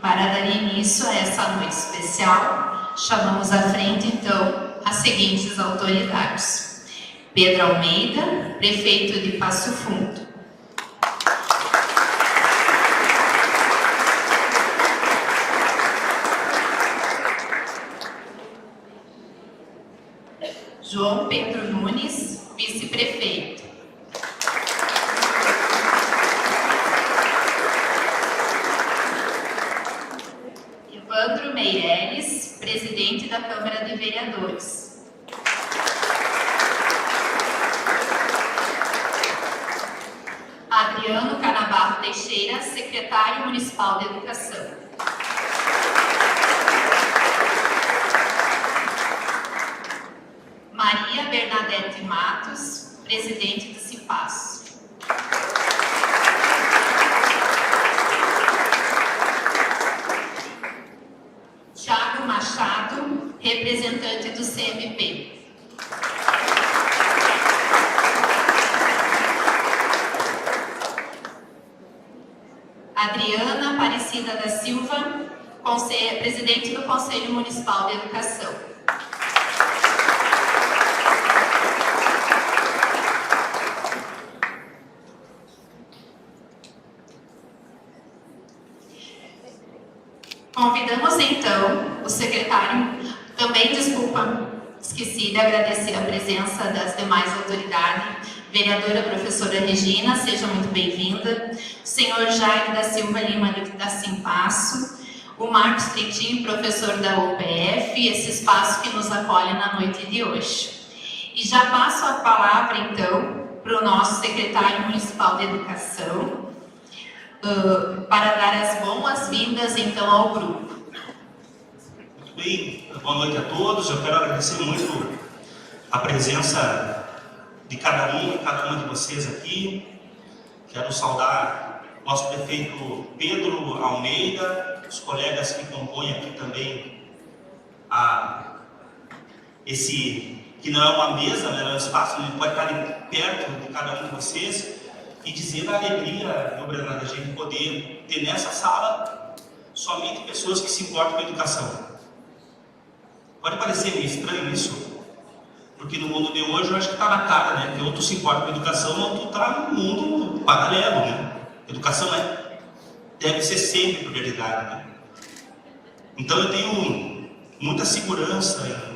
Para dar início a essa noite especial, chamamos à frente, então, as seguintes autoridades. Pedro Almeida, prefeito de Passo Fundo. João Pedro Nunes, vice-prefeito. Evandro Meireles, presidente da Câmara de Vereadores. Adriano Canabarro Teixeira, secretário municipal de Educação. Maria Bernadette Matos, presidente do CIPAS. Tiago Machado, representante do CMP. Adriana Aparecida da Silva, presidente do Conselho Municipal de Educação. Convidamos então o secretário, também esqueci de agradecer a presença das demais autoridades, vereadora professora Regina, seja muito bem-vinda, o senhor Jair da Silva Lima da Simpasso, o Marcos Tritinho, professor da UPF, esse espaço que nos acolhe na noite de hoje. E já passo a palavra então para o nosso secretário municipal de Educação, para dar as boas-vindas então ao grupo. Muito bem, boa noite a todos. Eu quero agradecer muito a presença de cada um e cada uma de vocês aqui. Quero saudar nosso prefeito Pedro Almeida, os colegas que compõem aqui também que não é uma mesa, né, é um espaço onde pode estar perto de cada um de vocês. E dizer a alegria, meu Bernardo, a gente poder ter nessa sala somente pessoas que se importam com a educação. Pode parecer meio estranho isso, porque no mundo de hoje eu acho que está na cara, né? Que ou tu se importa com a educação ou tu está no mundo paralelo, né? Educação deve ser sempre prioridade, né? Então eu tenho muita segurança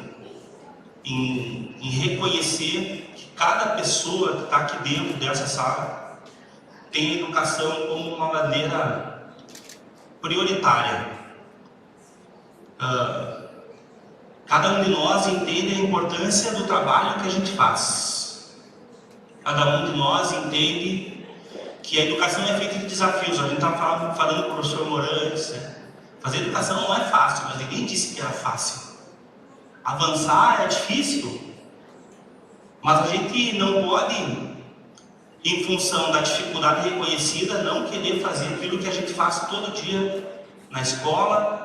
em reconhecer que cada pessoa que está aqui dentro dessa sala tem a educação como uma bandeira prioritária. Cada um de nós entende a importância do trabalho que a gente faz. Cada um de nós entende que a educação é feita de desafios. A gente está falando com o professor Morantes, né? Fazer educação não é fácil, mas ninguém disse que era fácil. Avançar é difícil, mas a gente não pode, em função da dificuldade reconhecida, não querer fazer aquilo que a gente faz todo dia na escola,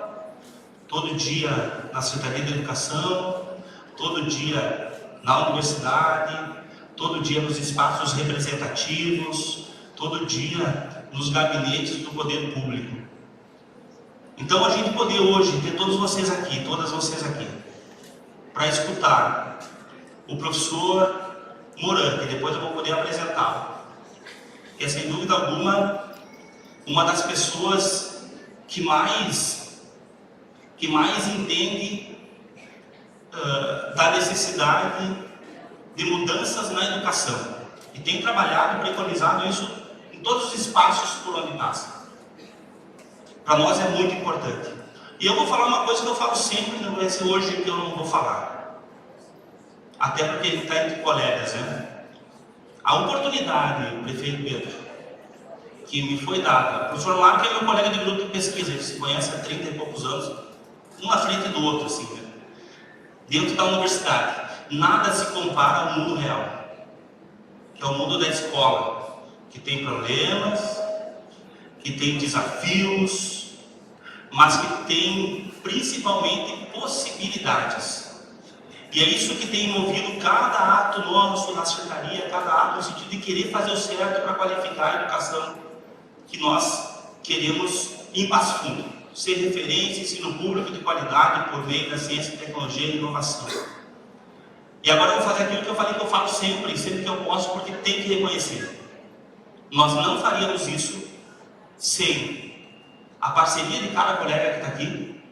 todo dia na Secretaria de Educação, todo dia na universidade, todo dia nos espaços representativos, todo dia nos gabinetes do poder público. Então a gente poder hoje ter todos vocês aqui, todas vocês aqui, para escutar o professor Moran, que depois eu vou poder apresentá-lo, que é sem dúvida alguma uma das pessoas que mais entende da necessidade de mudanças na educação e tem trabalhado e preconizado isso em todos os espaços por onde passa. Para nós é muito importante. E eu vou falar uma coisa que eu falo sempre, não vai ser hoje que eu não vou falar, até porque ele está entre colegas, né? A oportunidade, prefeito Pedro, que me foi dada, o professor Marco é meu colega de grupo de pesquisa, ele se conhece há 30 e poucos anos, um à frente do outro, assim, né? Dentro da universidade. Nada se compara ao mundo real, que é o mundo da escola, que tem problemas, que tem desafios, mas que tem principalmente possibilidades. E é isso que tem movido cada ato nosso na secretaria, cada ato no sentido de querer fazer o certo para qualificar a educação que nós queremos em Passo Fundo. ser referência em ensino público de qualidade por meio da ciência, tecnologia e inovação. E agora eu vou fazer aquilo que eu falei, que eu falo sempre que eu posso, porque tem que reconhecer. Nós não faríamos isso sem a parceria de cada colega que está aqui.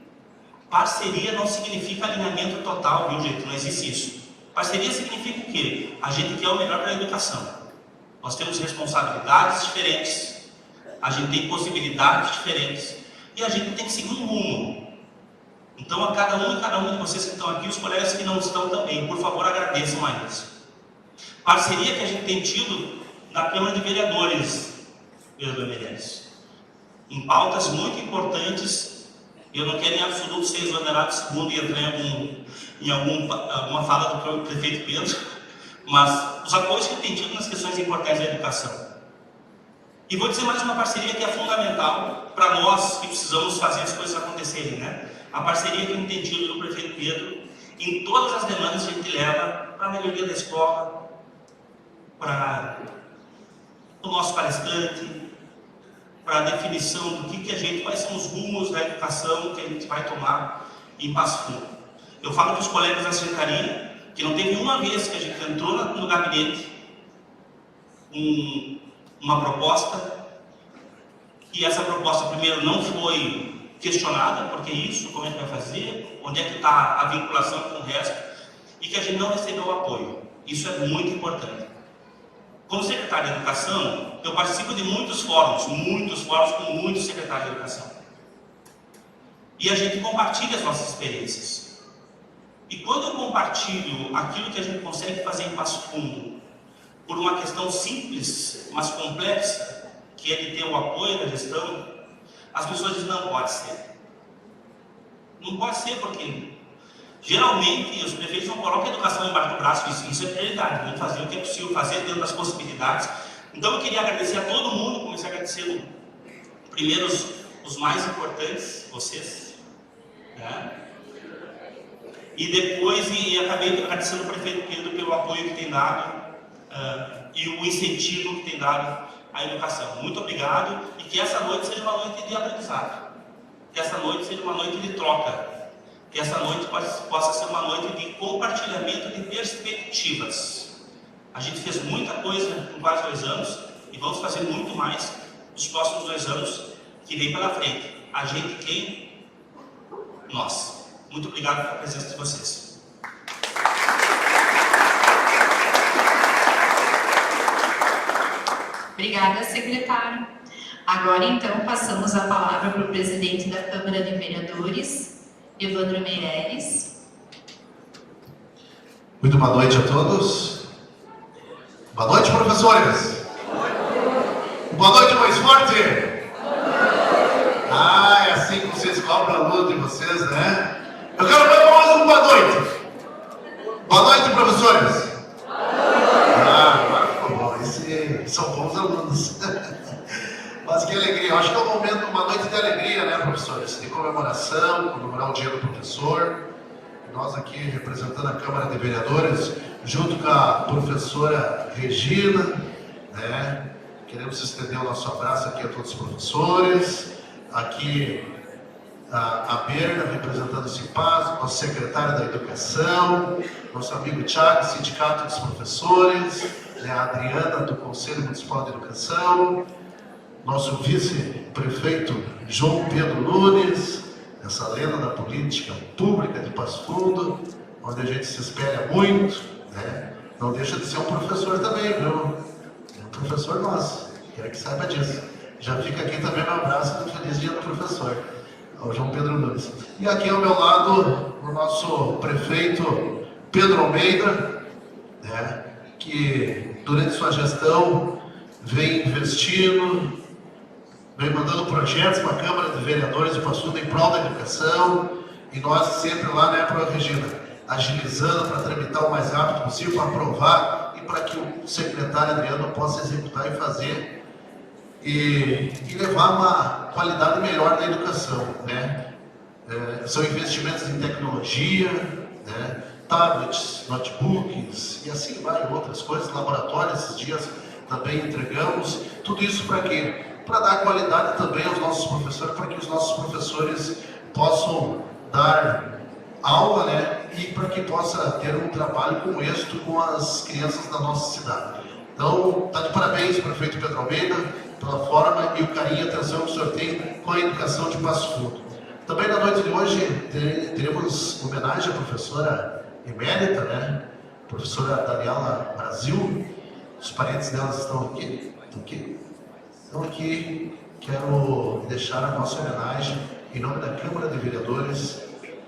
Parceria não significa alinhamento total, viu, gente? Não existe isso. Parceria significa o quê? A gente quer o melhor para a educação. Nós temos responsabilidades diferentes, a gente tem possibilidades diferentes, e a gente tem que seguir um rumo. Então, a cada um de vocês que estão aqui, os colegas que não estão também, por favor, agradeçam a eles. Parceria que a gente tem tido na Câmara de Vereadores, vereador Meirelles, em pautas muito importantes. Eu não quero em absoluto ser exonerado segundo e entrar em alguma fala do prefeito Pedro, mas os apoios que tem tido nas questões importantes da educação. E vou dizer mais uma parceria que é fundamental para nós que precisamos fazer as coisas acontecerem, né? A parceria que eu tem tido do prefeito Pedro em todas as demandas que a gente leva para a melhoria da escola, para o nosso palestrante, para a definição do que a gente, quais são os rumos da educação que a gente vai tomar em Passo Fundo. Eu falo para os colegas da secretaria que não teve uma vez que a gente entrou no gabinete uma proposta, e essa proposta primeiro não foi questionada, porque isso, como é que vai fazer, onde é que está a vinculação com o resto, e que a gente não recebeu o apoio. Isso é muito importante. Como secretário de Educação, eu participo de muitos fóruns com muitos secretários de Educação. E a gente compartilha as nossas experiências. E quando eu compartilho aquilo que a gente consegue fazer em Passo Fundo, por uma questão simples, mas complexa, que é de ter o apoio da gestão, as pessoas dizem, não pode ser. Não pode ser, porque geralmente os prefeitos não colocam a educação embaixo do braço, isso é prioridade, vamos fazer o que é possível fazer dentro das possibilidades. Então eu queria agradecer a todo mundo, comecei agradecendo primeiro os mais importantes, vocês, né? E depois acabei agradecendo o prefeito Pedro pelo apoio que tem dado e o incentivo que tem dado à educação. Muito obrigado, e que essa noite seja uma noite de aprendizado, que essa noite seja uma noite de troca, que essa noite possa ser uma noite de compartilhamento de perspectivas. A gente fez muita coisa em quase 2 anos e vamos fazer muito mais nos próximos 2 anos que vem pela frente. A gente, quem? Nós. Muito obrigado pela presença de vocês. Obrigada, secretário. Agora, então, passamos a palavra para o presidente da Câmara de Vereadores, Evandro Meirelles. Muito boa noite a todos. Boa noite, professores. Boa noite mais forte. É assim que vocês cobram a luz de vocês, né? Eu quero ver mais um boa noite. Boa noite, professores. Agora ficou bom. Esses são bons alunos. Mas que alegria. Eu acho que é um momento, uma noite de alegria, né, professores? De comemoração, comemorar o dia do professor. Nós aqui, representando a Câmara de Vereadores, junto com a professora Regina, né? Queremos estender o nosso abraço aqui a todos os professores. Aqui a Berna, representando o Simpaz, nosso secretário da Educação, nosso amigo Thiago, Sindicato dos Professores, né, a Adriana, do Conselho Municipal de Educação, nosso vice-prefeito João Pedro Nunes, essa lenda da política pública de Passo Fundo, onde a gente se espelha muito, né? Não deixa de ser um professor também, viu? É um professor nosso, quero que saiba disso. Já fica aqui também meu abraço do Feliz Dia do Professor, ao João Pedro Nunes. E aqui ao meu lado, o nosso prefeito Pedro Almeida, né? Que durante sua gestão vem investindo, vem mandando projetos para a Câmara de Vereadores de Passo Fundo em prol da educação, e nós sempre lá, né, para a Regina, agilizando para tramitar o mais rápido possível, para aprovar e para que o secretário Adriano possa executar e fazer e levar uma qualidade melhor da educação, né? São investimentos em tecnologia, né? Tablets, notebooks e assim vai, outras coisas, laboratórios, esses dias também entregamos, tudo isso para quê? Para dar qualidade também aos nossos professores, para que os nossos professores dar aula, né, e para que possa ter um trabalho com êxito com as crianças da nossa cidade. Então, está de parabéns, prefeito Pedro Almeida, pela forma e o carinho e atenção que o senhor tem com a educação de Passo Fundo. Também na noite de hoje teremos homenagem à professora emérita, né, professora Daniela Brasil. Os parentes delas estão aqui? Estão aqui. Quero deixar a nossa homenagem em nome da Câmara de Vereadores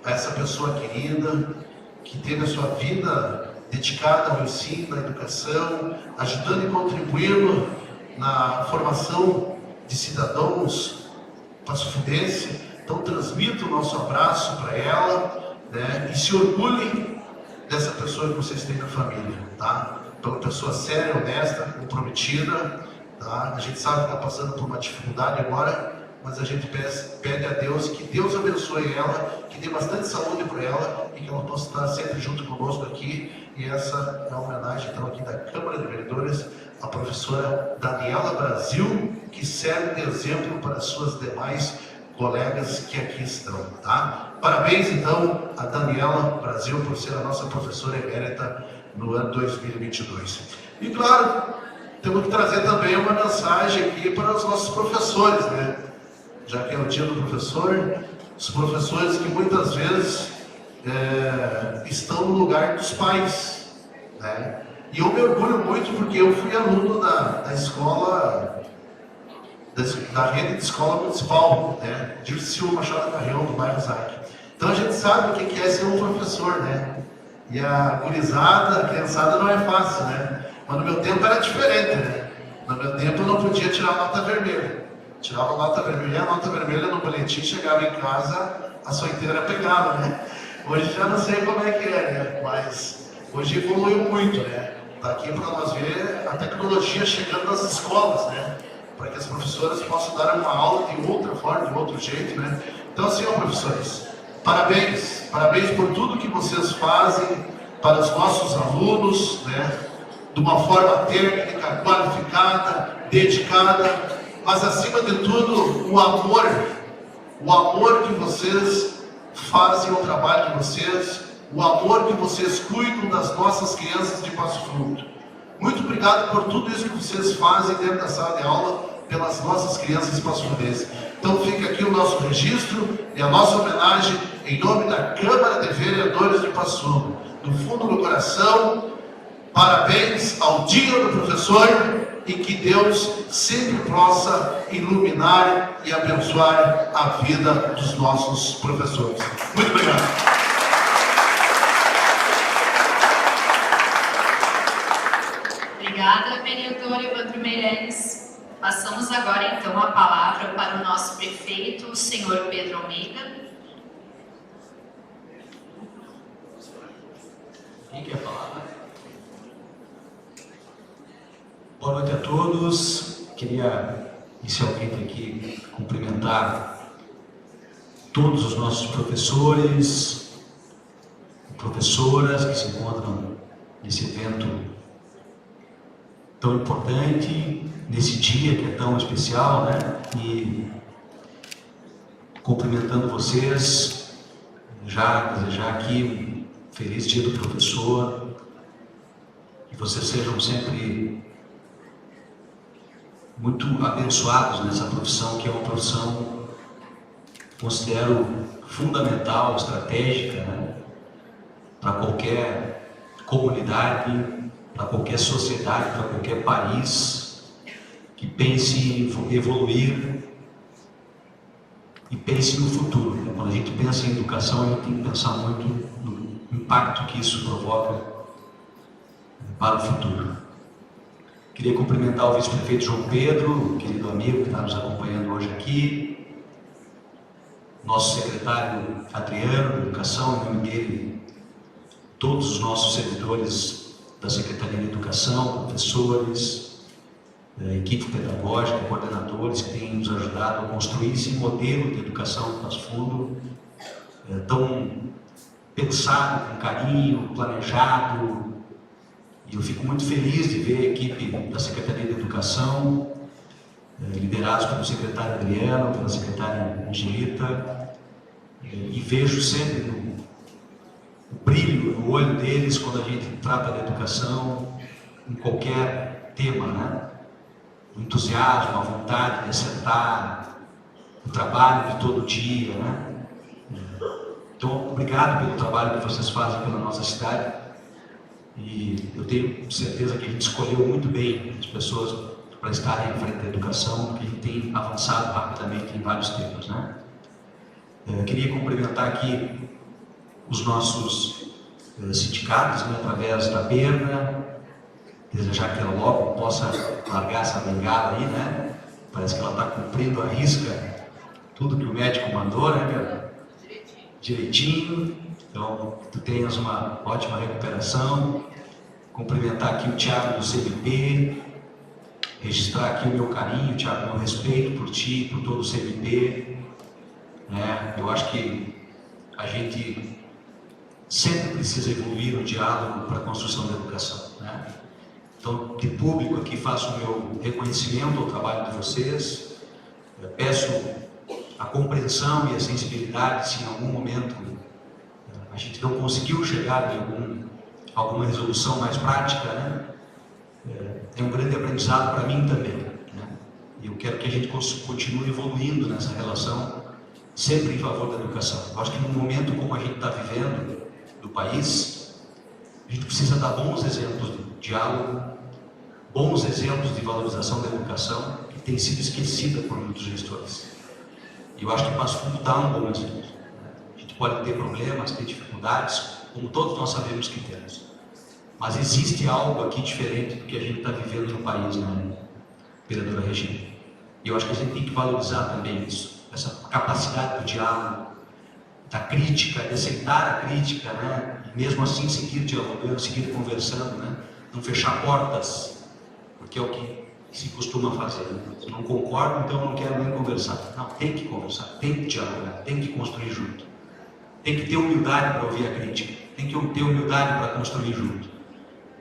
a essa pessoa querida que teve a sua vida dedicada ao ensino, à educação, ajudando e contribuindo na formação de cidadãos passofundenses. Então transmito o nosso abraço para ela, né, e se orgulhem dessa pessoa que vocês têm na família, tá? Uma pessoa séria, honesta, comprometida, tá? A gente sabe que está passando por uma dificuldade agora, mas a gente pede a Deus que Deus abençoe ela, que dê bastante saúde para ela e que ela possa estar sempre junto conosco aqui. E essa é a homenagem, então, aqui da Câmara de Vereadores, à professora Daniela Brasil, que serve de exemplo para as suas demais colegas que aqui estão, tá? Parabéns, então, a Daniela Brasil por ser a nossa professora emérita no ano 2022. E, claro, temos que trazer também uma mensagem aqui para os nossos professores, né? Já que é o dia do professor, os professores que muitas vezes estão no lugar dos pais, né? E eu me orgulho muito porque eu fui aluno da escola, da rede de escola municipal, né? Dirceu Machado Carrião, do bairro Zac. Então a gente sabe o que é ser um professor, né? E a gurizada, a criançada não é fácil, né? Mas no meu tempo era diferente, né? No meu tempo eu não podia tirar nota vermelha. Tirava nota vermelha, e a nota vermelha no boletim chegava em casa, a soiteira pegava, né? Hoje já não sei como é que é, né? Mas hoje evoluiu muito, né? Tá aqui para nós ver a tecnologia chegando nas escolas, né? Para que as professoras possam dar uma aula de outra forma, de outro jeito, né? Então, assim, ó, professores, parabéns por tudo que vocês fazem para os nossos alunos, né? De uma forma técnica, qualificada, dedicada, mas acima de tudo, o amor que vocês fazem ao trabalho de vocês, o amor que vocês cuidam das nossas crianças de Passo Fundo. Muito obrigado por tudo isso que vocês fazem dentro da sala de aula pelas nossas crianças passofundenses. Então fica aqui o nosso registro e a nossa homenagem em nome da Câmara de Vereadores de Passo Fundo. Do fundo do coração, parabéns ao Dia do Professor e que Deus sempre possa iluminar e abençoar a vida dos nossos professores. Muito obrigado. Obrigada, vereador Evandro Meireles. Passamos agora, então, a palavra para o nosso prefeito, o senhor Pedro Almeida. Quem quer falar? Boa noite a todos. Queria inicialmente aqui cumprimentar todos os nossos professores e professoras que se encontram nesse evento tão importante, nesse dia que é tão especial, né? E cumprimentando vocês, já desejar aqui um feliz Dia do Professor, que vocês sejam sempre muito abençoados nessa profissão, que é uma profissão que considero fundamental, estratégica, né? Para qualquer comunidade, para qualquer sociedade, para qualquer país que pense em evoluir e pense no futuro, né? Quando a gente pensa em educação, a gente tem que pensar muito no impacto que isso provoca para o futuro. Queria cumprimentar o vice-prefeito João Pedro, querido amigo que está nos acompanhando hoje aqui, nosso secretário Adriano, de Educação, em nome dele, todos os nossos servidores da Secretaria de Educação, professores, equipe pedagógica, coordenadores que têm nos ajudado a construir esse modelo de educação do Passo Fundo, tão pensado, com carinho, planejado. E eu fico muito feliz de ver a equipe da Secretaria de Educação, liderados pelo secretário Adriano, pela secretária Angelita, e vejo sempre o brilho no olho deles quando a gente trata da educação, em qualquer tema, né? O entusiasmo, a vontade de acertar, o trabalho de todo dia, né? Então, obrigado pelo trabalho que vocês fazem pela nossa cidade, e eu tenho certeza que a gente escolheu muito bem as pessoas para estarem à frente da educação, porque a gente tem avançado rapidamente em vários temas, né? Eu queria cumprimentar aqui os nossos sindicatos, né, através da Berna, desejar que ela logo possa largar essa bengala aí, né? Parece que ela está cumprindo à risca tudo que o médico mandou, né, Berna? Direitinho. Então, tu tenhas uma ótima recuperação. Cumprimentar aqui o Thiago do CMP, registrar aqui o meu carinho, Thiago, meu respeito por ti, por todo o CMP. Né? Eu acho que a gente sempre precisa evoluir no diálogo para a construção da educação. Né? Então, de público aqui, faço o meu reconhecimento ao trabalho de vocês. Eu peço a compreensão e a sensibilidade se em algum momento a gente não conseguiu chegar em alguma resolução mais prática, né? É um grande aprendizado para mim também, né? E eu quero que a gente continue evoluindo nessa relação, sempre em favor da educação. Eu acho que num momento como a gente está vivendo do país, a gente precisa dar bons exemplos de diálogo, bons exemplos de valorização da educação, que tem sido esquecida por muitos gestores. E eu acho que Passo Fundo dá um bom exemplo. A gente pode ter problemas, ter dificuldades, como todos nós sabemos que temos. Mas existe algo aqui diferente do que a gente está vivendo no país, né, vereadora Regina? E eu acho que a gente tem que valorizar também isso, essa capacidade do diálogo, da crítica, de aceitar a crítica, né? E mesmo assim seguir dialogando, seguir conversando, né? Não fechar portas, porque é o que se costuma fazer. Né? Se não concordo, então eu não quero nem conversar. Não, tem que conversar, tem que dialogar, tem que construir junto. Tem que ter humildade para ouvir a crítica, tem que ter humildade para construir junto.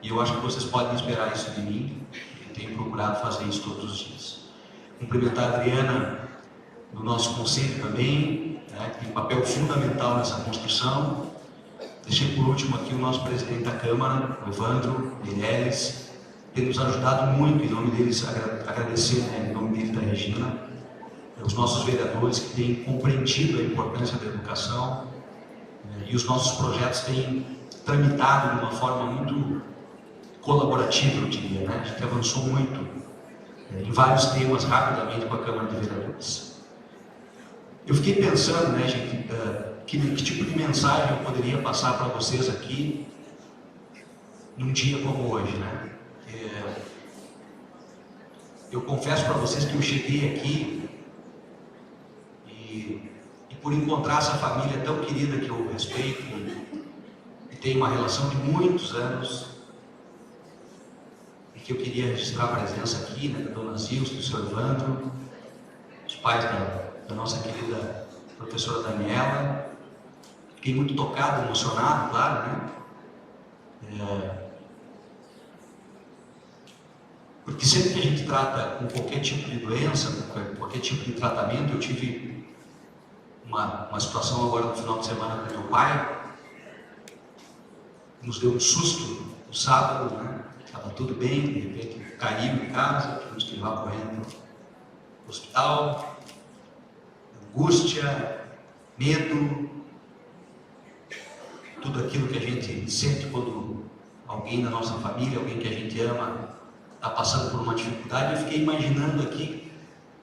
E eu acho que vocês podem esperar isso de mim. Eu tenho procurado fazer isso todos os dias. Cumprimentar a Adriana do nosso conselho também, né, que tem um papel fundamental nessa construção. Deixei por último aqui o nosso presidente da Câmara, o Evandro Meirelles, que tem nos ajudado muito, em nome deles, agradecer, né, em nome dele e da Regina, os nossos vereadores que têm compreendido a importância da educação, né, e os nossos projetos têm tramitado de uma forma muito colaborativa, eu diria, né? A gente avançou muito em vários temas rapidamente com a Câmara de Vereadores. Eu fiquei pensando, né, gente, que tipo de mensagem eu poderia passar para vocês aqui num dia como hoje, né? Eu confesso para vocês que eu cheguei aqui e por encontrar essa família tão querida que eu respeito e tenho uma relação de muitos anos, que eu queria registrar a presença aqui, né, da dona Zilce, do senhor Evandro, os pais da nossa querida professora Daniela. Fiquei muito tocado, emocionado, claro, né? Porque sempre que a gente trata com qualquer tipo de doença, com qualquer tipo de tratamento, eu tive uma situação agora no final de semana com meu pai, nos deu um susto no sábado, né? Estava tudo bem, de repente caiu em casa, tivemos que levar correndo para o hospital, angústia, medo, tudo aquilo que a gente sente quando alguém da nossa família, alguém que a gente ama, está passando por uma dificuldade. Eu fiquei imaginando aqui,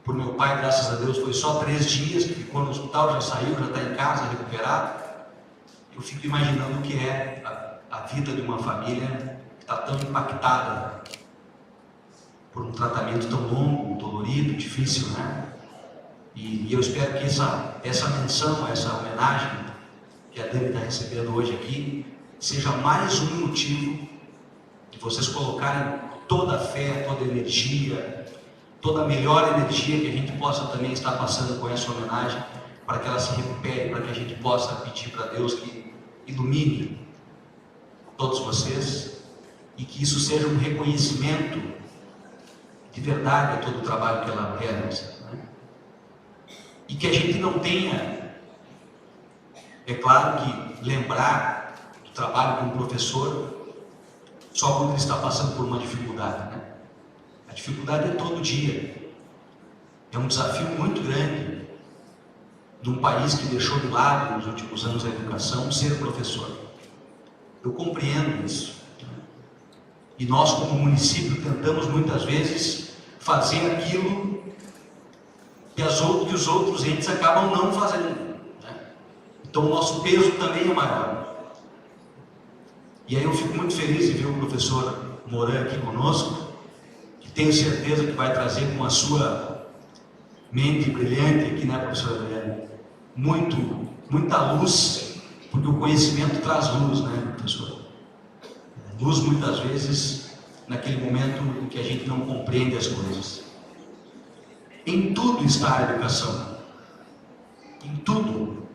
por meu pai, graças a Deus, foi só 3 dias que ficou no hospital, já saiu, já está em casa, recuperado. Eu fico imaginando o que é a vida de uma família está tão impactada por um tratamento tão longo, dolorido, difícil, né? E eu espero que essa menção, essa homenagem que a Dani está recebendo hoje aqui, seja mais um motivo de vocês colocarem toda a fé, toda a energia, toda a melhor energia que a gente possa também estar passando com essa homenagem, para que ela se recupere, para que a gente possa pedir para Deus que ilumine todos vocês, e que isso seja um reconhecimento de verdade a todo o trabalho que ela realiza, né? E que a gente não tenha É claro que lembrar do trabalho como professor só quando ele está passando por uma dificuldade, né? A dificuldade é todo dia. É um desafio muito grande de um país que deixou de lado nos últimos anos a educação ser professor. Eu compreendo isso. E nós, como município, tentamos muitas vezes fazer aquilo que os outros entes acabam não fazendo, né? Então o nosso peso também é maior. E aí eu fico muito feliz de ver o professor Moran aqui conosco, que tenho certeza que vai trazer com a sua mente brilhante aqui, né, professora Adriana? Muita luz, porque o conhecimento traz luz, né, professor? Luz muitas vezes naquele momento em que a gente não compreende as coisas. Em tudo está a educação. Em tudo.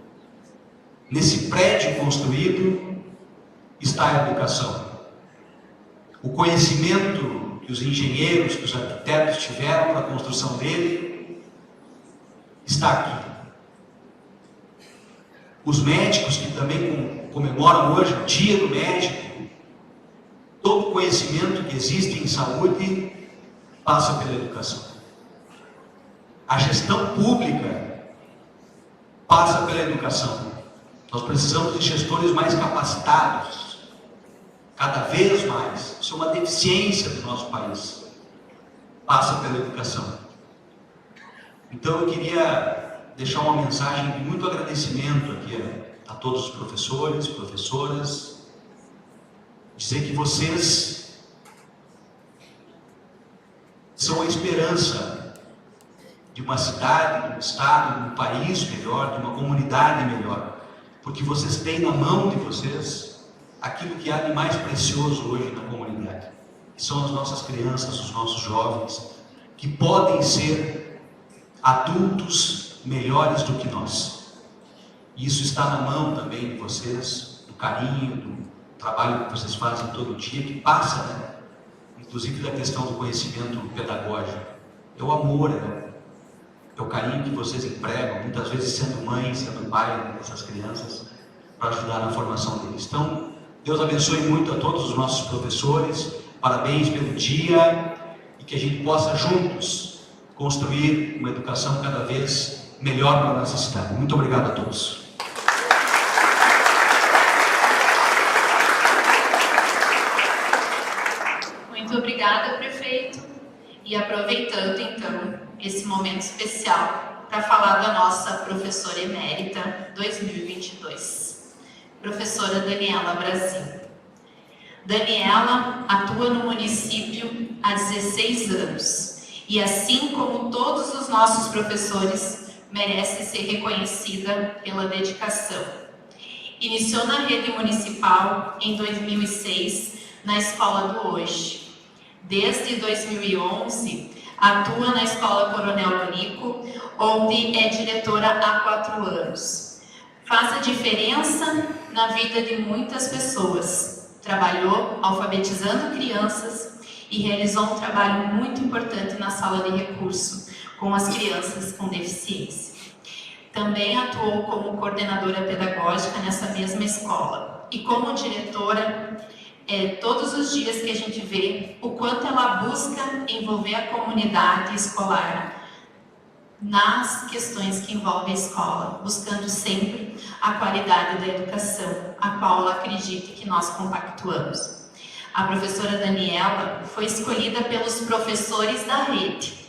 Nesse prédio construído está a educação. O conhecimento que os engenheiros, que os arquitetos tiveram para a construção dele está aqui. Os médicos que também comemoram hoje o Dia do Médico, todo o conhecimento que existe em saúde passa pela educação. A gestão pública passa pela educação. Nós precisamos de gestores mais capacitados, cada vez mais. Isso é uma deficiência do nosso país. Passa pela educação. Então eu queria deixar uma mensagem de muito agradecimento aqui a todos os professores, professoras, dizer que vocês são a esperança de uma cidade, de um estado, de um país melhor, de uma comunidade melhor, porque vocês têm na mão de vocês aquilo que há de mais precioso hoje na comunidade, que são as nossas crianças, os nossos jovens, que podem ser adultos melhores do que nós. E isso está na mão também de vocês, do carinho, do trabalho que vocês fazem todo dia, que passa, né? Inclusive da questão do conhecimento pedagógico. É o amor, né? É o carinho que vocês empregam, muitas vezes sendo mãe, sendo pai dessas crianças, para ajudar na formação deles. Então, Deus abençoe muito a todos os nossos professores, parabéns pelo dia, e que a gente possa juntos construir uma educação cada vez melhor para a nossa cidade. Muito obrigado a todos. Muito obrigada, prefeito. E aproveitando, então, esse momento especial para falar da nossa professora emérita 2022, professora Daniela Brasil. Daniela atua no município há 16 anos e, assim como todos os nossos professores, merece ser reconhecida pela dedicação. Iniciou na rede municipal em 2006, na Escola do Hoje. Desde 2011, atua na Escola Coronel Lonico, onde é diretora há 4 anos. Faz a diferença na vida de muitas pessoas. Trabalhou alfabetizando crianças e realizou um trabalho muito importante na sala de recurso com as crianças com deficiência. Também atuou como coordenadora pedagógica nessa mesma escola. E como diretora, todos os dias que a gente vê o quanto ela busca envolver a comunidade escolar nas questões que envolvem a escola, buscando sempre a qualidade da educação, a qual ela acredita que nós compactuamos. A professora Daniela foi escolhida pelos professores da rede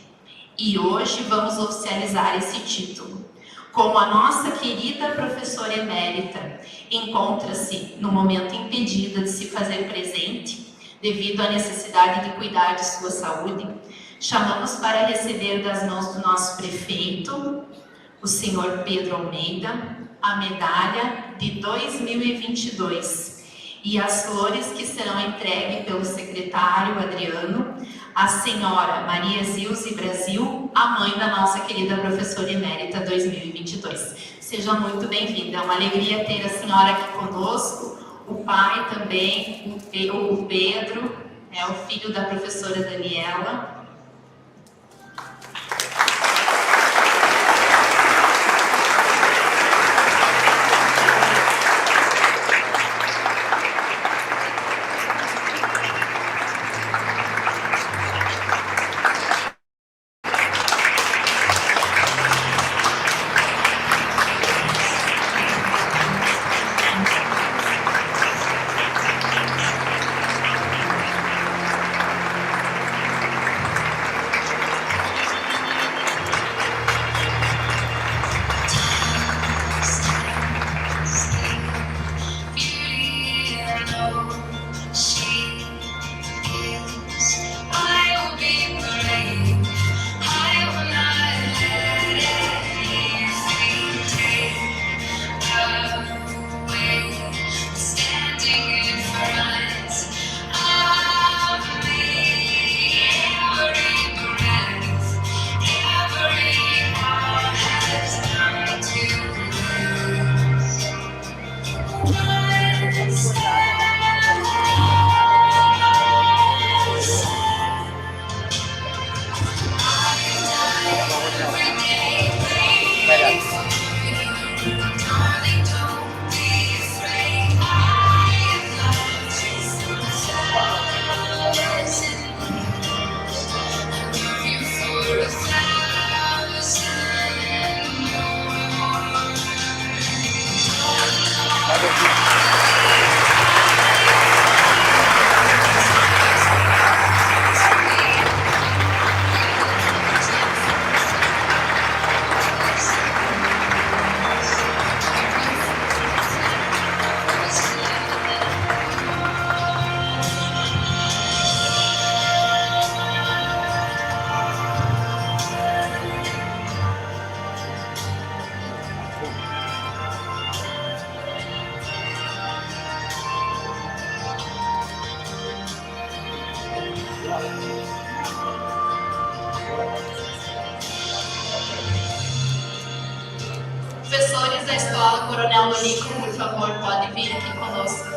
e hoje vamos oficializar esse título. Como a nossa querida professora emérita encontra-se no momento impedida de se fazer presente, devido à necessidade de cuidar de sua saúde, chamamos para receber das mãos do nosso prefeito, o senhor Pedro Almeida, a medalha de 2022 e as flores que serão entregues pelo secretário Adriano, a senhora Maria Zilze Brasil, a mãe da nossa querida professora emérita 2022. Seja muito bem-vinda, é uma alegria ter a senhora aqui conosco, o pai também, o Pedro, o filho da professora Daniela. Professores da Escola Coronel Lorico, por favor, podem vir aqui conosco.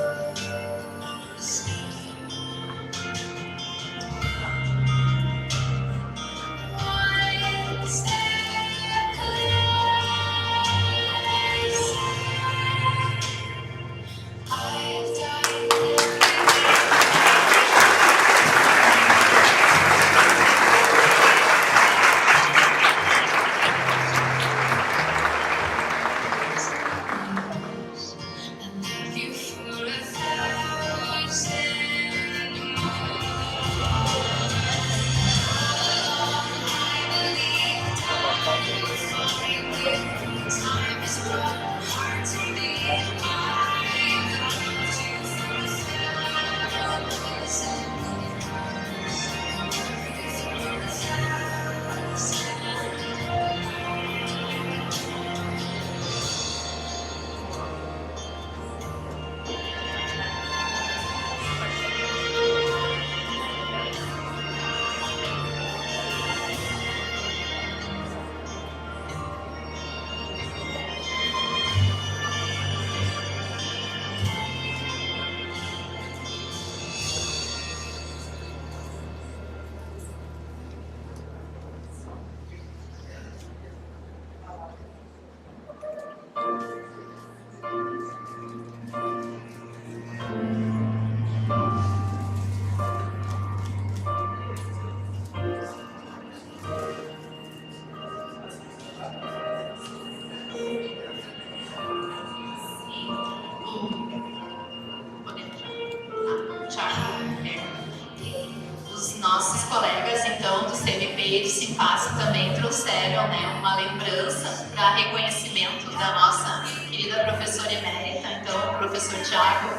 Os nossos colegas, então, do CMP e do Simpase também trouxeram, né, uma lembrança para reconhecimento da nossa querida professora emérita, então, o professor Thiago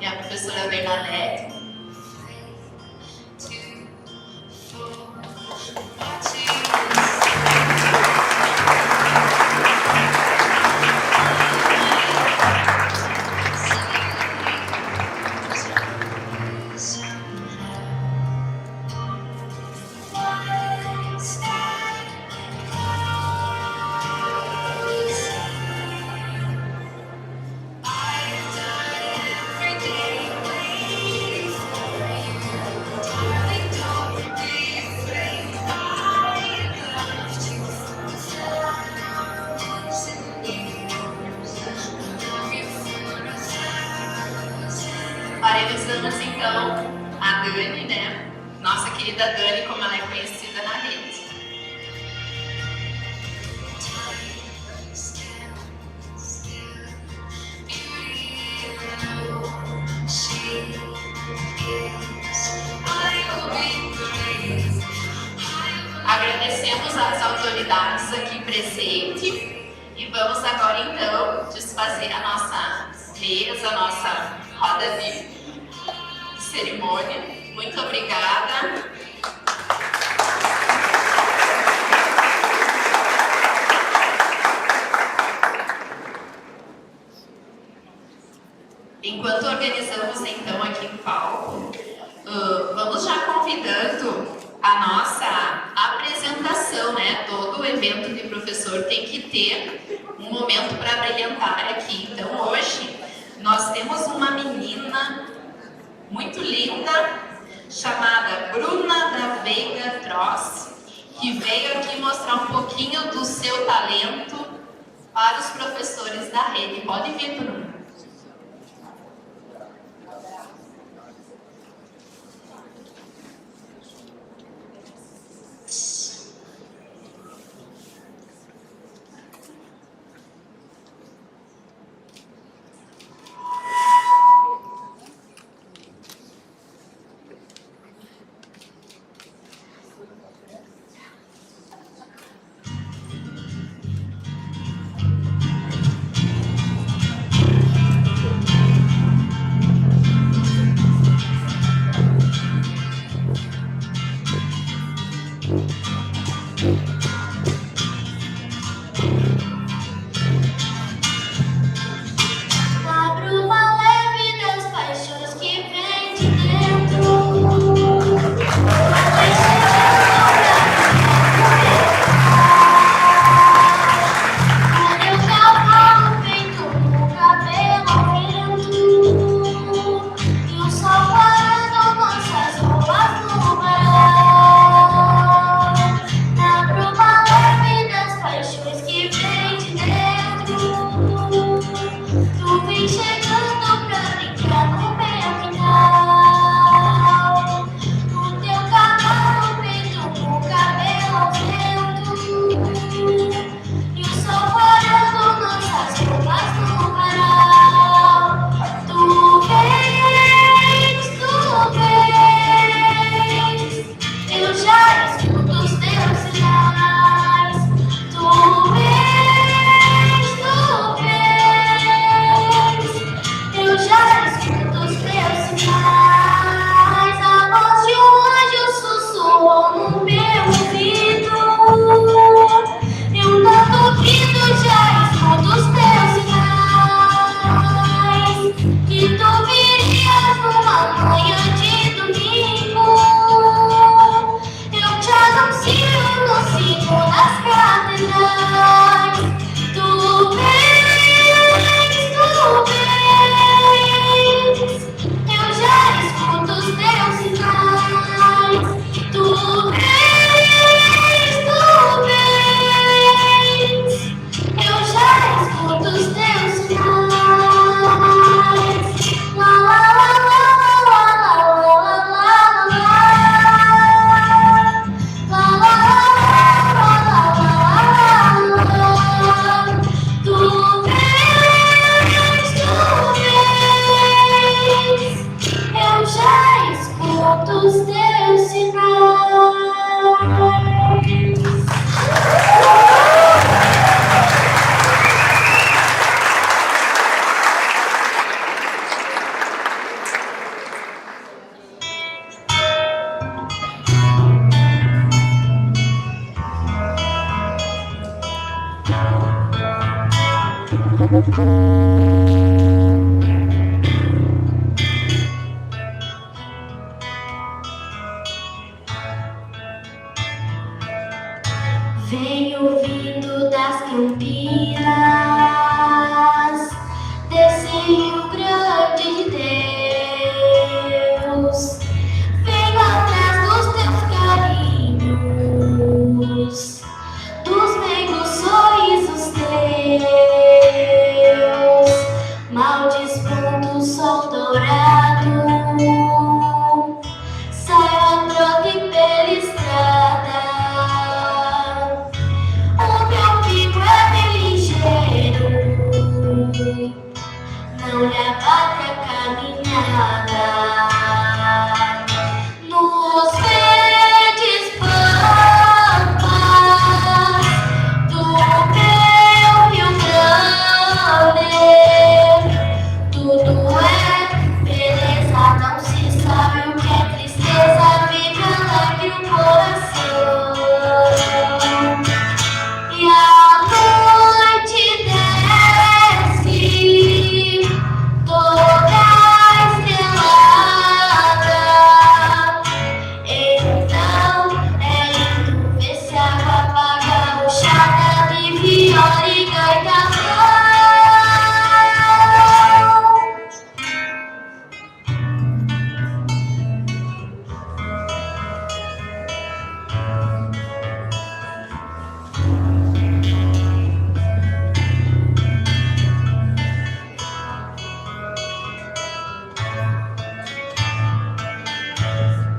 e a professora Bernadette. Parabenizamos então a Dani, né? Nossa querida Dani, como ela é conhecida na rede. Agradecemos às autoridades aqui presentes e vamos agora então desfazer a nossa mesa, a nossa roda de cerimônia. Muito obrigada. Enquanto organizamos então aqui o palco, vamos já convidando a nossa apresentação, né? Todo evento de professor tem que ter um momento para brilhantar aqui. Então hoje nós temos uma menina muito linda chamada Bruna da Veiga Tross, que veio aqui mostrar um pouquinho do seu talento para os professores da rede. Pode vir, Bruna. Venho vindo das Campinas, desse Rio Grande de Deus. Venho atrás dos teus carinhos, dos meigos sorrisos teus. Mal desponta o sol dourado, saio a trote pela estrada. Não lhe abate a caminhada. Nos verdes pampas do meu Rio Grande, tudo é beleza, não se sabe o que é tristeza, vive alegre o coração. E a noite desce toda estrelada. Então é lindo ver se a água gaúchada de viola e gaita vão.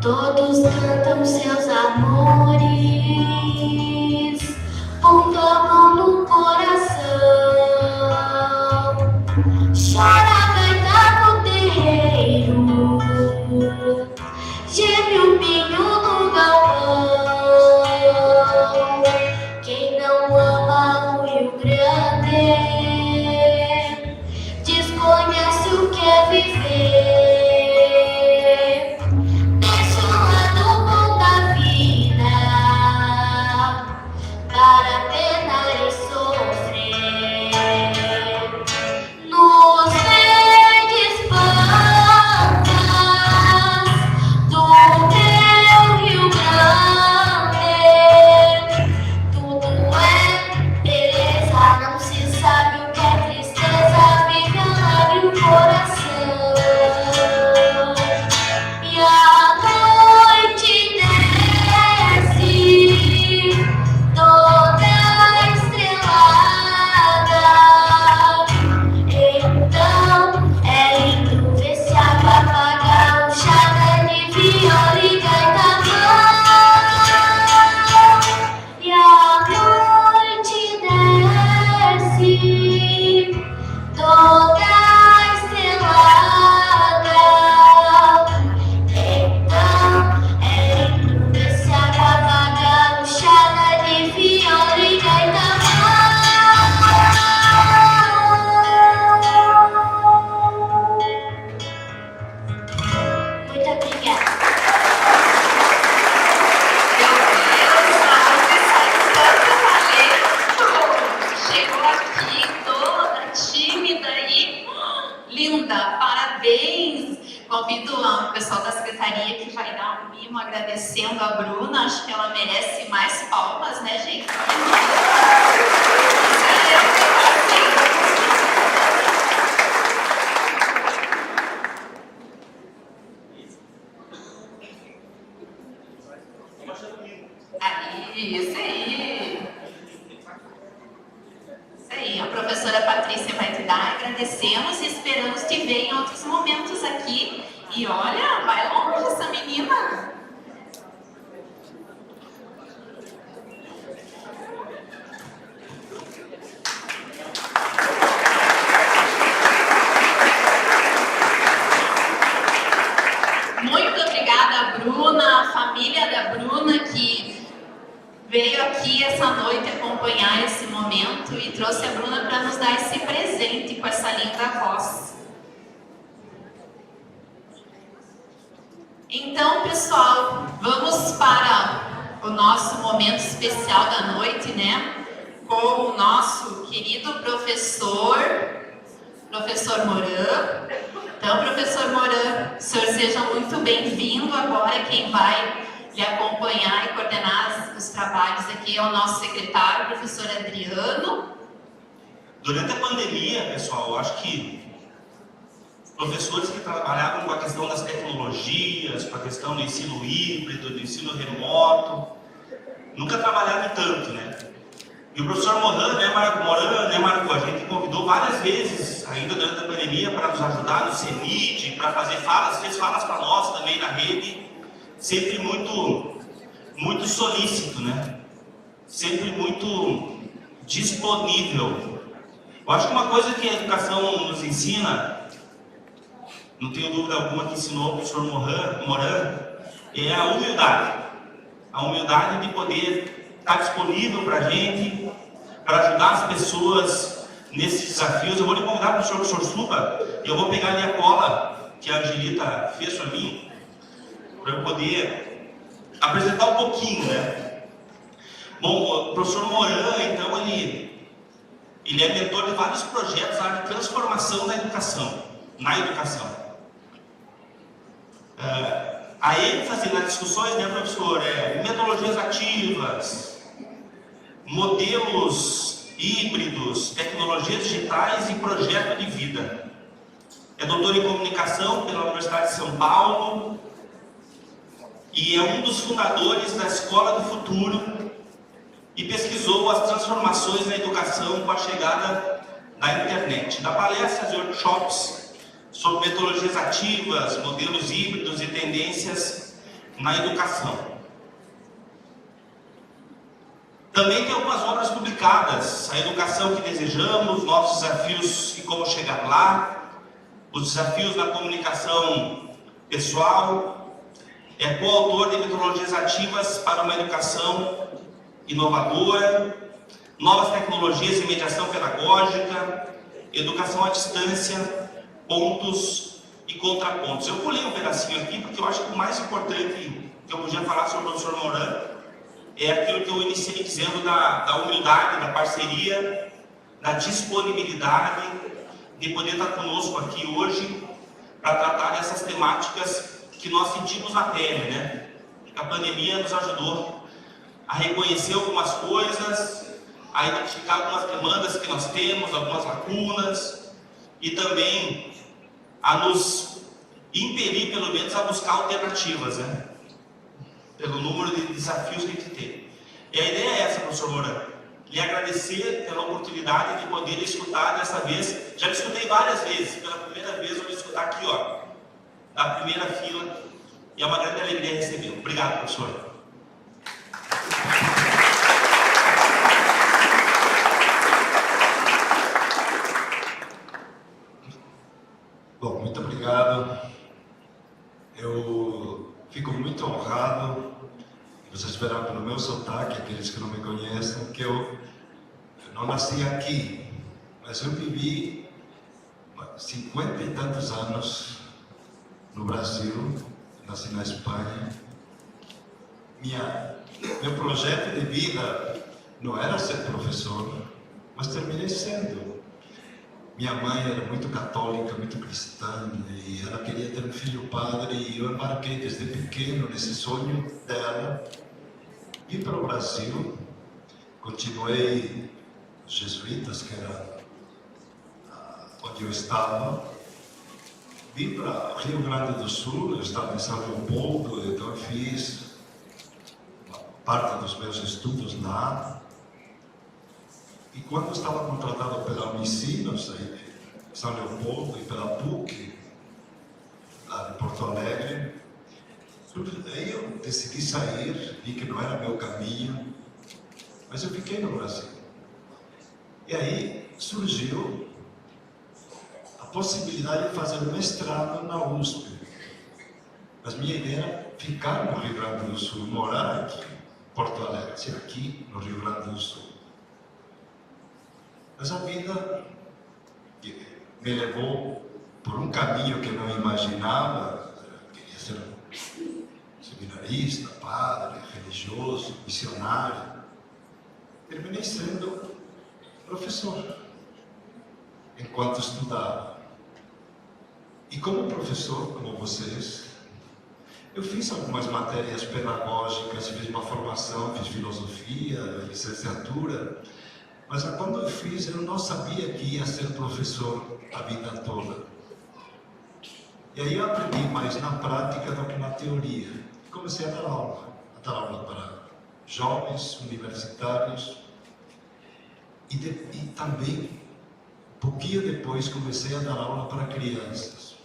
Todos cantam seus amores, pondo a mão no coração. Chora a gaita no terreiro, geme o pinho no galpão. Quem não ama o Rio Grande desconhece o que é viver. Para penar e sofrer nos verdes pampas do meu Rio Grande, tudo é beleza, não se sabe o que é tristeza, vive alegre o coração. E a noite desce toda estrelada. Então é lindo ver se a papa gaúchada de viola e gaita vão. E a noite desce toda estrelada. Então é lindo ver se a papa gaúchada de viola e gaita vão. Muito obrigada. Meu Deus, tanto talento! Chegou aqui toda tímida e linda, parabéns! Convido o pessoal da secretaria que vai dar um mimo agradecendo a Bruna, acho que ela merece mais palmas, né, gente? Isso aí. Isso aí, a professora Patrícia vai te dar, agradecemos e esperamos te ver em outros momentos aqui. E olha, vai longe essa menina. Muito obrigada, Bruna, a família da Bruna que veio aqui essa noite acompanhar esse momento e trouxe a Bruna para nos dar esse presente com essa linda voz. Então, pessoal, vamos para o nosso momento especial da noite, né? Com o nosso querido professor professor Moran. Então, professor Moran, o senhor seja muito bem-vindo. Agora quem vai lhe acompanhar e coordenar os trabalhos aqui é o nosso secretário, o professor Adriano. Durante a pandemia, pessoal, eu acho que professores que trabalhavam com a questão das tecnologias, com a questão do ensino híbrido, do ensino remoto, nunca trabalharam tanto, né? E o professor Moran, Marco, a gente convidou várias vezes, ainda durante a pandemia, para nos ajudar no CENIT, para fazer falas, fez falas para nós também na rede, sempre muito solícito, né? Sempre muito disponível. Eu acho que uma coisa que a educação nos ensina, não tenho dúvida alguma que ensinou o professor Moran, é a humildade. A humildade de poder estar disponível para a gente, para ajudar as pessoas nesses desafios. Eu vou lhe convidar para o professor Suba, e eu vou pegar ali a cola que a Angelita fez para mim, para eu poder apresentar um pouquinho, né? Bom, o professor Moran, então, ele é mentor de vários projetos na área de transformação na educação. A ênfase nas discussões, né, professor, metodologias ativas, modelos híbridos, tecnologias digitais e projeto de vida. É doutor em comunicação pela Universidade de São Paulo e é um dos fundadores da Escola do Futuro e pesquisou as transformações na educação com a chegada da internet. Dá palestras e workshops sobre metodologias ativas, modelos híbridos e tendências na educação. Também tem algumas obras publicadas, A Educação que Desejamos, Novos Desafios e Como Chegar Lá, Os Desafios na Comunicação Pessoal, é coautor de metodologias ativas para uma educação inovadora, novas tecnologias e mediação pedagógica, educação à distância, pontos e contrapontos. Eu pulei um pedacinho aqui porque eu acho que o mais importante que eu podia falar sobre o professor Moran é aquilo que eu iniciei dizendo da humildade, da parceria, da disponibilidade de poder estar conosco aqui hoje para tratar dessas temáticas que nós sentimos na pele, né? A pandemia nos ajudou a reconhecer algumas coisas, a identificar algumas demandas que nós temos, algumas lacunas, e também a nos impelir, pelo menos, a buscar alternativas, né? Pelo número de desafios que a gente tem. E a ideia é essa, professor Moran, lhe agradecer pela oportunidade de poder escutar dessa vez. Já me escutei várias vezes, pela primeira vez eu vou escutar aqui, ó, da primeira fila, e é uma grande alegria recebê-lo. Obrigado, professor. Bom, muito obrigado. Eu fico muito honrado, vocês verão pelo meu sotaque, aqueles que não me conhecem, que eu não nasci aqui, mas eu vivi 50 e tantos anos no Brasil, nasci na Espanha. Meu projeto de vida não era ser professor, mas terminei sendo. Minha mãe era muito católica, muito cristã, e ela queria ter um filho padre, e eu embarquei desde pequeno nesse sonho dela. Vim para o Brasil, continuei os jesuítas, que era onde eu estava. Vim para Rio Grande do Sul, eu estava em São Leopoldo, então eu fiz parte dos meus estudos lá. E quando eu estava contratado pela Unicinos, em São Leopoldo, e pela PUC, lá de Porto Alegre, aí eu decidi sair, vi que não era meu caminho, mas eu fiquei no Brasil. E aí surgiu a possibilidade de fazer um mestrado na USP. Mas minha ideia era ficar no Rio Grande do Sul, morar aqui, em Porto Alegre, ser aqui no Rio Grande do Sul. Mas a vida me levou por um caminho que eu não imaginava. Eu queria ser um seminarista, padre, religioso, missionário. Terminei sendo professor. enquanto estudava. E como professor, como vocês, eu fiz algumas matérias pedagógicas, fiz uma formação, fiz filosofia, licenciatura, mas quando eu fiz, eu não sabia que ia ser professor a vida toda. E aí eu aprendi mais na prática do que na teoria. Comecei a dar aula para jovens, universitários, e também, um pouquinho depois, comecei a dar aula para crianças.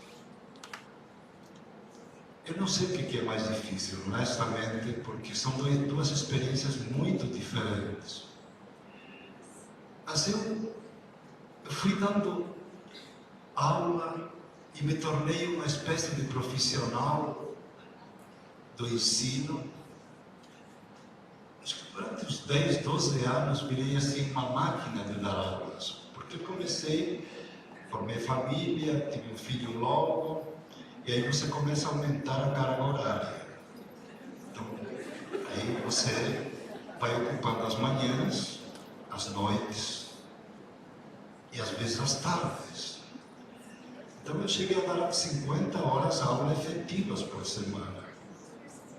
Eu não sei o que é mais difícil, honestamente, porque são duas experiências muito diferentes. Mas eu fui dando aula e me tornei uma espécie de profissional do ensino. Acho que durante uns 10, 12 anos virei assim uma máquina de dar aulas, porque eu comecei, formei família, tive um filho logo, e aí você começa a aumentar a carga horária. Então, aí você vai ocupando as manhãs, as noites e às vezes as tardes. Então eu cheguei a dar 50 horas aulas efetivas por semana.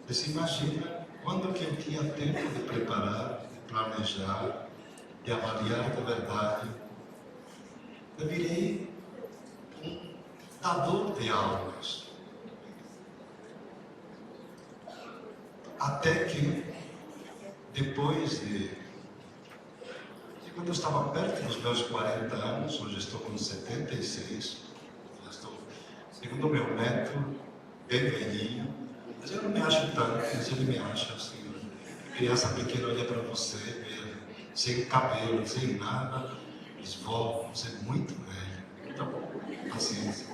Você imagina quando que eu tinha tempo de preparar, de planejar, de avaliar de verdade. Eu virei um dador de aulas. Até que, depois quando eu estava perto dos meus 40 anos, hoje estou com 76, já estou, segundo meu neto, bem velhinho, mas eu não me acho tanto, mas ele me acha assim, criança pequena olha para você, sem cabelo, sem nada, diz, vó, você é muito velho. Tá bom, paciência.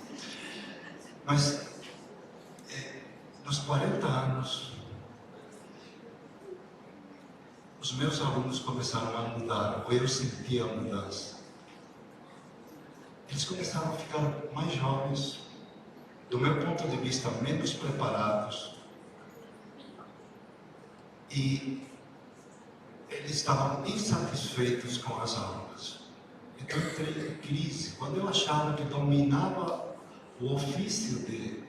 Mas, nos 40 anos, os meus alunos começaram a mudar, ou eu sentia a mudança. Eles começaram a ficar mais jovens, do meu ponto de vista, menos preparados. E eles estavam insatisfeitos com as aulas. Então eu entrei em crise. Quando eu achava que dominava o ofício de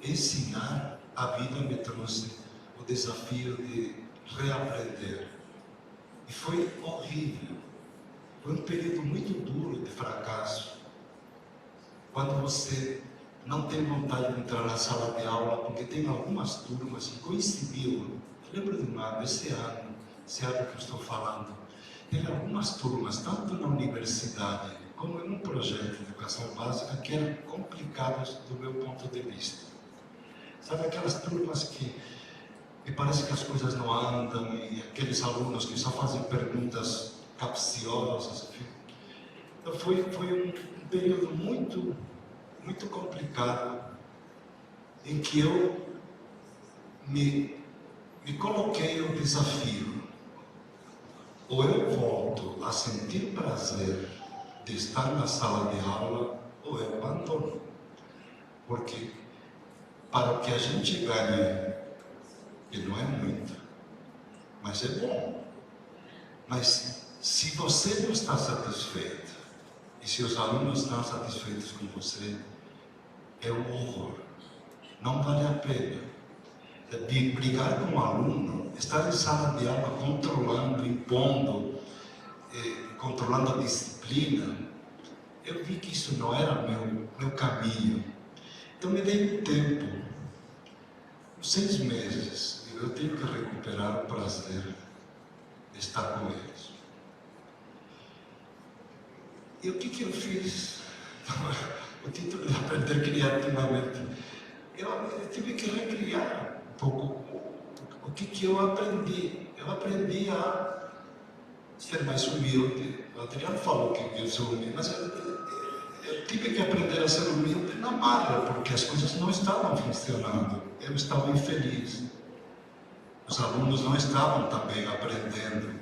ensinar, a vida me trouxe o desafio de reaprender. E foi horrível. Foi um período muito duro de fracasso. Quando você não tem vontade de entrar na sala de aula, porque tem algumas turmas que coincidiu. Eu lembro de uma, esse ano que eu estou falando, teve algumas turmas, tanto na universidade, como em um projeto de educação básica, que eram complicadas do meu ponto de vista. Sabe aquelas turmas que me parece que as coisas não andam, e aqueles alunos que só fazem perguntas capciosas, enfim. Então foi um período muito complicado, em que eu me coloquei o desafio: ou eu volto a sentir prazer de estar na sala de aula, ou eu abandono. Porque para o que a gente ganha, que não é muito, mas é bom. Mas se você não está satisfeito, e se os alunos estão satisfeitos com você, é um horror. Não vale a pena. De brigar com o aluno, estar em sala de aula controlando, impondo, controlando a disciplina, eu vi que isso não era meu caminho. Então me dei um tempo, 6 meses, eu tenho que recuperar o prazer de estar com eles. E o que eu fiz? O título de Aprender Criativamente. Eu tive que recriar um pouco o que eu aprendi. Eu aprendi a ser mais humilde. O Adriano falou que eu sou humilde, mas eu tive que aprender a ser humilde na marra, porque as coisas não estavam funcionando. Eu estava infeliz. Os alunos não estavam também aprendendo.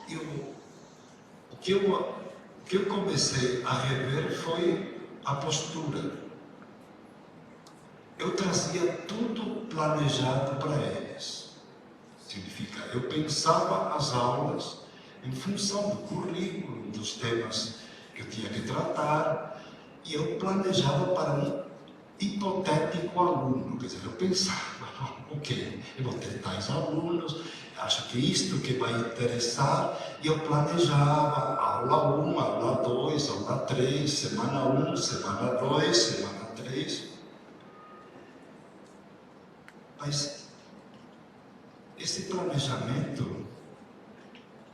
E o que eu comecei a rever foi a postura. Eu trazia tudo planejado para eles. Significa, eu pensava as aulas, em função do currículo, dos temas que eu tinha que tratar, e eu planejava para um hipotético aluno. Quer dizer, eu pensava, ok, eu vou ter tais alunos, acho que isto que vai interessar, e eu planejava aula 1, aula 2, aula 3, semana 1, semana 2, semana 3. Mas esse planejamento,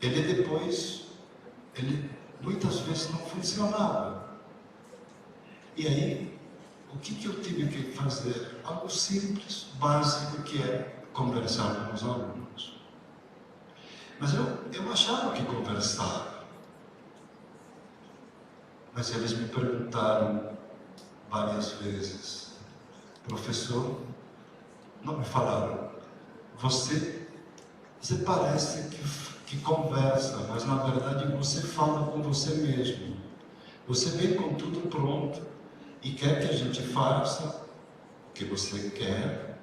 ele muitas vezes não funcionava. E aí, o que eu tive que fazer? Algo simples, básico, que é conversar com os alunos. Mas eu achava que conversava. Mas eles me perguntaram várias vezes, professor, não me falaram, você parece que conversa, mas na verdade você fala com você mesmo. Você vem com tudo pronto e quer que a gente faça o que você quer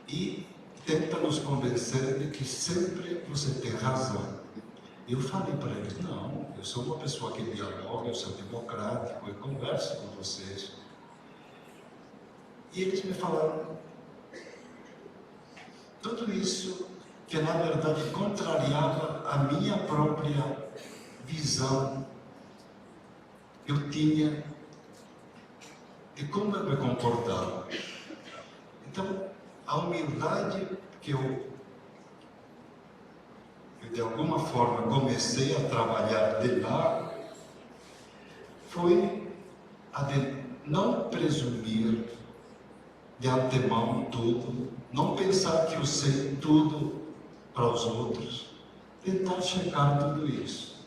e tenta nos convencer de que sempre você tem razão. Eu falei para eles, não, eu sou uma pessoa que dialoga, eu sou democrático, eu converso com vocês. E eles me falaram tudo isso que na verdade contrariava a minha própria visão que eu tinha de como eu me comportava. Então, a humildade que eu de alguma forma comecei a trabalhar de lá foi a de não presumir de antemão tudo, não pensar que eu sei tudo para os outros, tentar checar tudo isso,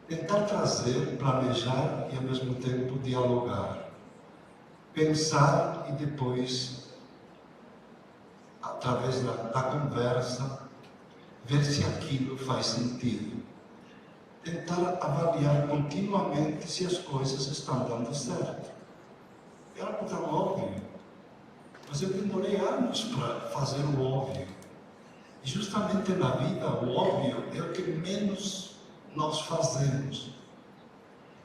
tentar trazer, planejar e ao mesmo tempo dialogar, pensar e depois, através da conversa, ver se aquilo faz sentido, tentar avaliar continuamente se as coisas estão dando certo. É algo tão óbvio, mas eu demorei anos para fazer o óbvio. E justamente na vida, o óbvio é o que menos nós fazemos.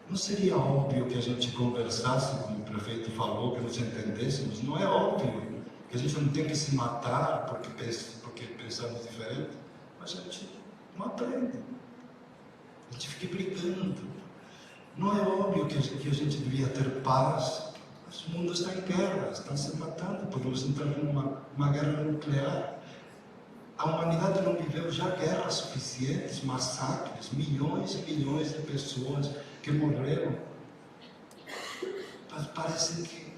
Não seria óbvio que a gente conversasse, como o prefeito falou, que nos entendêssemos? Não é óbvio que a gente não tem que se matar porque pensamos diferente, mas a gente não aprende. A gente fica brigando. Não é óbvio que a gente devia ter paz. Mas o mundo está em guerra, estão se matando, podemos entrar numa guerra nuclear. A humanidade não viveu já guerras suficientes, massacres, milhões e milhões de pessoas que morreram. Mas parece que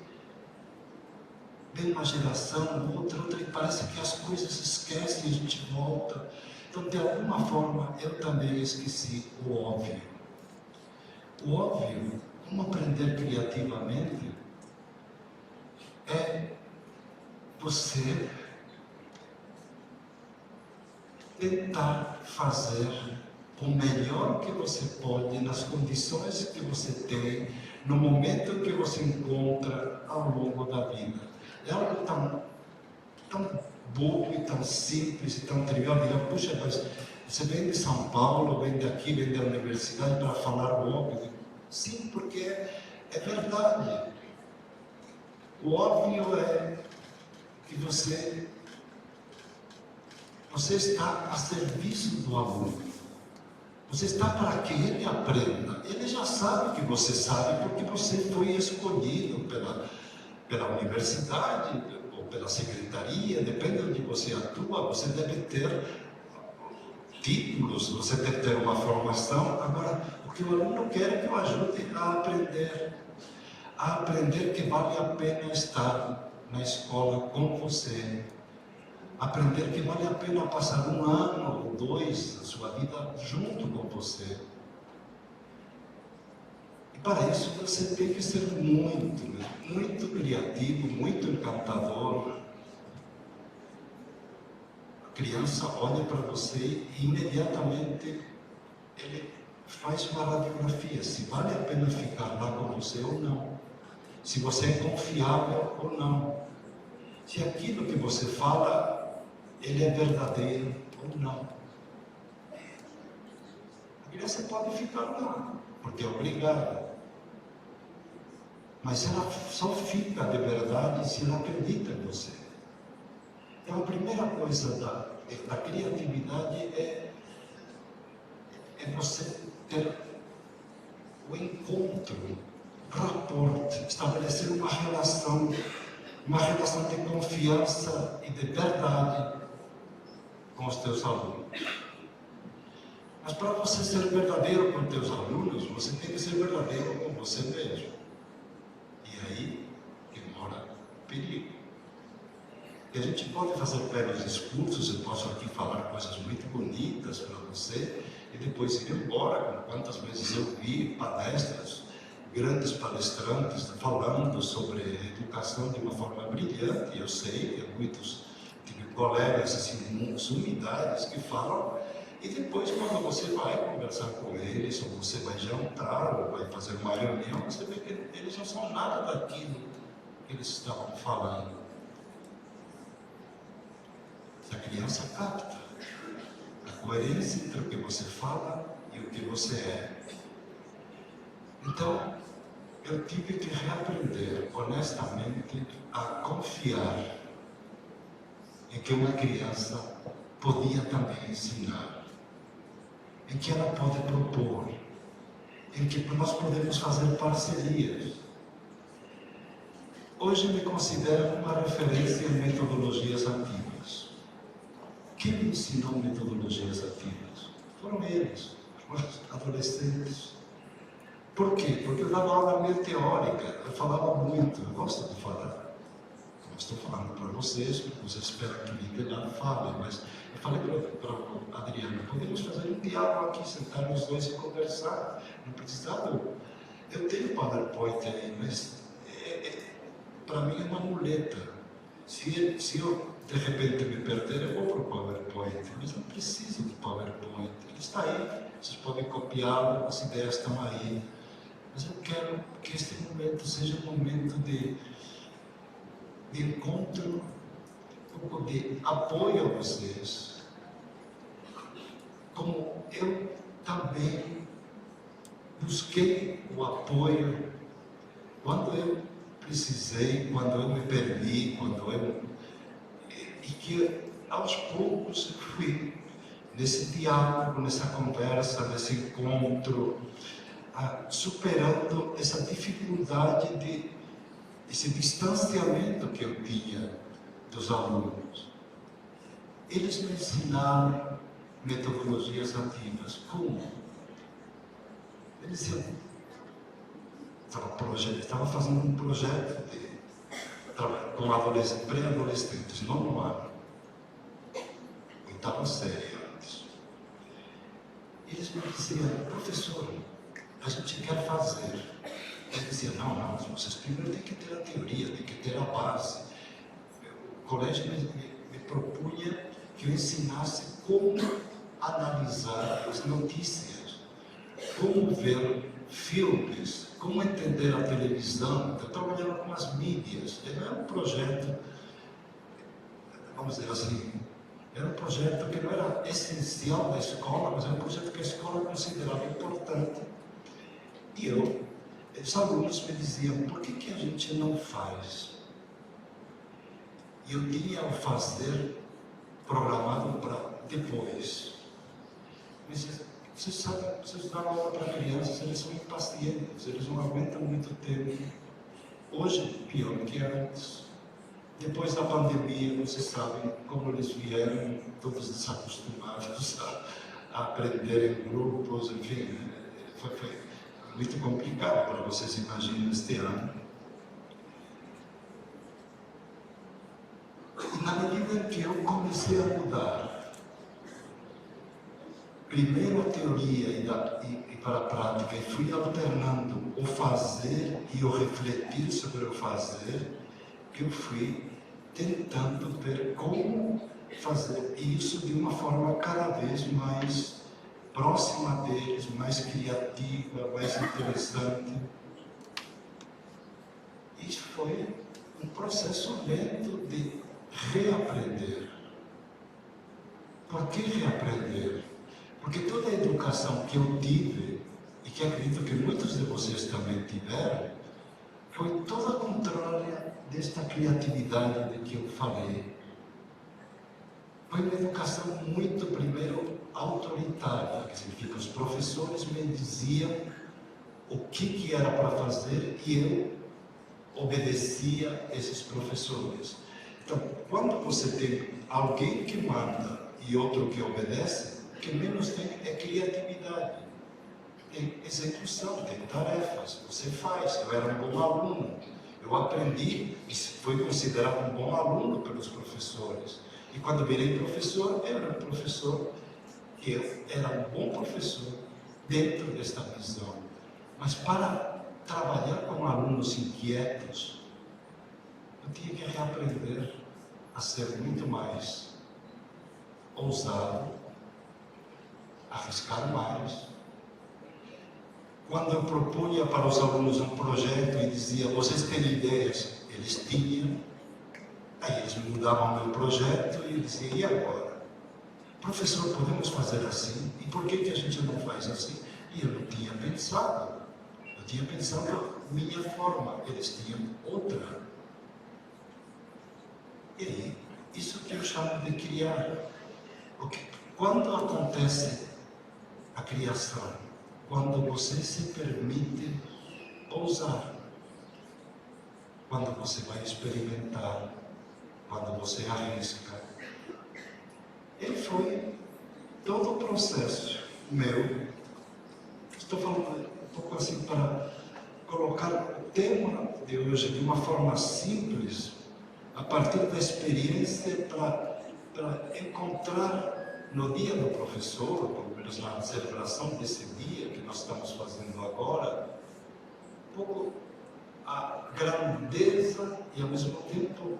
vem uma geração, outra, e parece que as coisas se esquecem e a gente volta. Então, de alguma forma, eu também esqueci o óbvio. O óbvio, como aprender criativamente, é você tentar fazer o melhor que você pode nas condições que você tem, no momento que você encontra ao longo da vida. É algo tão bobo e tão simples e tão trivial. Diga, puxa, mas você vem de São Paulo, vem daqui, vem da universidade para falar o óbvio. Sim, porque é verdade. O óbvio é que você está a serviço do aluno. Você está para que ele aprenda. Ele já sabe que você sabe porque você foi escolhido pela universidade ou pela secretaria, depende de onde você atua, você deve ter títulos, você deve ter uma formação. Agora, o que o aluno quer é que eu ajude a aprender que vale a pena estar na escola com você, aprender que vale a pena passar 1 ano ou 2 da sua vida junto com você. E para isso você tem que ser muito criativo, muito encantador. A criança olha para você e imediatamente ele faz uma radiografia, se vale a pena ficar lá com você ou não, se você é confiável ou não, se aquilo que você fala, ele é verdadeiro ou não. A criança pode ficar lá, porque é obrigada. Mas ela só fica de verdade se ela acredita em você. Então a primeira coisa da criatividade é você ter o encontro, o rapport, estabelecer uma relação de confiança e de verdade com os teus alunos. Mas para você ser verdadeiro com os teus alunos, você tem que ser verdadeiro com você mesmo. E aí que mora o perigo. E a gente pode fazer belos discursos, eu posso aqui falar coisas muito bonitas para você, e depois ir embora, quantas vezes eu vi palestras, grandes palestrantes falando sobre educação de uma forma brilhante. Eu sei que muitos colegas, assim, sumidades que falam, e depois quando você vai conversar com eles, ou você vai jantar, ou vai fazer uma reunião, você vê que eles não são nada daquilo que eles estavam falando. A criança capta a coerência entre o que você fala e o que você é. Então, eu tive que reaprender honestamente a confiar em que uma criança podia também ensinar, em que ela pode propor, em que nós podemos fazer parcerias. Hoje me considero uma referência em metodologias ativas. Quem me ensinou metodologias ativas? Foram eles, os adolescentes. Por quê? Porque eu dava aula meio teórica, eu falava muito, eu gosto de falar. Eu estou falando para vocês, porque vocês esperam que me lá fale, mas eu falei para o Adriano, podemos fazer um diálogo aqui, sentar os dois e conversar. Não precisava. Eu tenho PowerPoint aí, mas para mim é uma muleta. Se eu de repente me perder, eu vou para o PowerPoint, mas não preciso do PowerPoint. Ele está aí, vocês podem copiá-lo, as ideias estão aí. Mas eu quero que este momento seja um momento de encontro, de apoio a vocês, como eu também busquei o apoio quando eu precisei, quando eu me perdi, e que aos poucos eu fui nesse diálogo, nessa conversa, nesse encontro, superando essa dificuldade esse distanciamento que eu tinha dos alunos. Eles me ensinaram metodologias ativas. Como? Eles diziam, estava fazendo um projeto com pré-adolescentes, nono ano, oitava série antes. Eles me diziam, professor, a gente quer fazer. Ele dizia, não, vocês primeiro têm que ter a teoria, têm que ter a base. O colégio me propunha que eu ensinasse como analisar as notícias, como ver filmes, como entender a televisão. Eu trabalhava com as mídias. Era um projeto, vamos dizer assim, era um projeto que não era essencial da escola, mas era um projeto que a escola considerava importante. E os alunos me diziam, por que a gente não faz? E eu tinha o fazer programado para depois. Mas vocês sabem, vocês dão aula para crianças, eles são impacientes, eles não aguentam muito tempo. Hoje, pior que antes. Depois da pandemia, vocês sabem como eles vieram, todos desacostumados a aprender em grupos, enfim, foi muito complicado para vocês imaginarem este ano. E na medida que eu comecei a mudar, primeiro a teoria e para a prática, e fui alternando o fazer e o refletir sobre o fazer, que eu fui tentando ver como fazer isso de uma forma cada vez mais próxima deles, mais criativa, mais interessante. Isso foi um processo lento de reaprender. Por que reaprender? Porque toda a educação que eu tive, e que acredito que muitos de vocês também tiveram, foi toda contrária desta criatividade de que eu falei. Foi uma educação muito, primeiro, autoritária, que significa os professores me diziam o que era para fazer e eu obedecia esses professores. Então, quando você tem alguém que manda e outro que obedece, o que menos tem é criatividade. Tem execução, tem tarefas, você faz. Eu era um bom aluno, eu aprendi e fui considerado um bom aluno pelos professores. E quando virei professor, eu era um professor que eu era um bom professor dentro desta visão. Mas para trabalhar com alunos inquietos, eu tinha que reaprender a ser muito mais ousado, arriscar mais. Quando eu propunha para os alunos um projeto e dizia, vocês têm ideias? Eles tinham. Aí eles me mudavam o meu projeto e eu dizia, e agora? Professor, podemos fazer assim? E por que a gente não faz assim? E eu não tinha pensado. Eu tinha pensado a minha forma, eles tinham outra. E aí, isso que eu chamo de criar. Porque quando acontece a criação, quando você se permite ousar, quando você vai experimentar, quando você arrisca. Ele foi todo o processo meu. Estou falando um pouco assim para colocar o tema de hoje de uma forma simples, a partir da experiência, para encontrar no dia do professor, ou pelo menos na celebração desse dia que nós estamos fazendo agora, um pouco a grandeza e ao mesmo tempo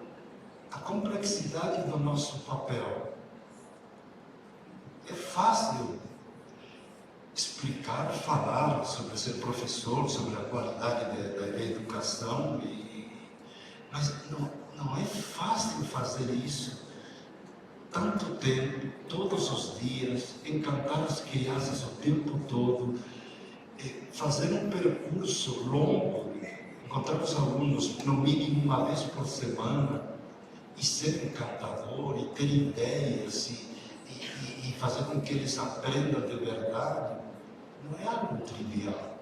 a complexidade do nosso papel. É fácil explicar, falar sobre ser professor, sobre a qualidade da educação, mas não é fácil fazer isso tanto tempo, todos os dias, encantar as crianças o tempo todo, fazer um percurso longo, encontrar os alunos no mínimo uma vez por semana, e ser encantador, e ter ideias, e fazer com que eles aprendam de verdade, não é algo trivial.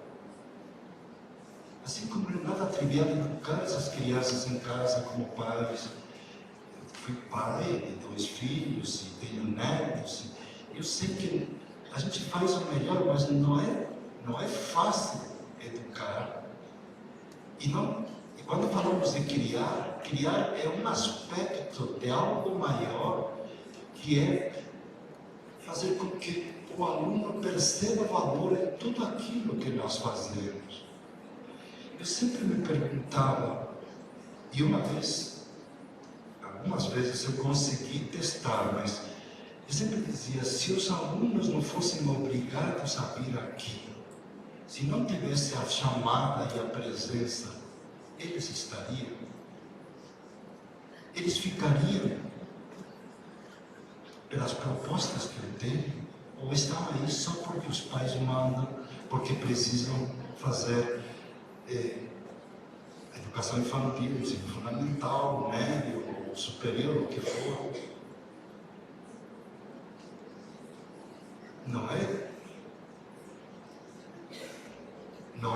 Assim como não é nada trivial educar essas crianças em casa como pais. Eu fui pai de 2 filhos, e tenho netos, e eu sei que a gente faz o melhor, mas não é fácil educar. E quando falamos de criar é um aspecto de algo maior, que é fazer com que o aluno perceba o valor em tudo aquilo que nós fazemos. Eu sempre me perguntava, e algumas vezes eu consegui testar, mas eu sempre dizia, se os alunos não fossem obrigados a vir aqui, se não tivesse a chamada e a presença, eles estariam? Eles ficariam pelas propostas que eu tenho? Ou estão aí só porque os pais mandam, porque precisam fazer educação infantil, ensino fundamental, médio, superior, o que for? Não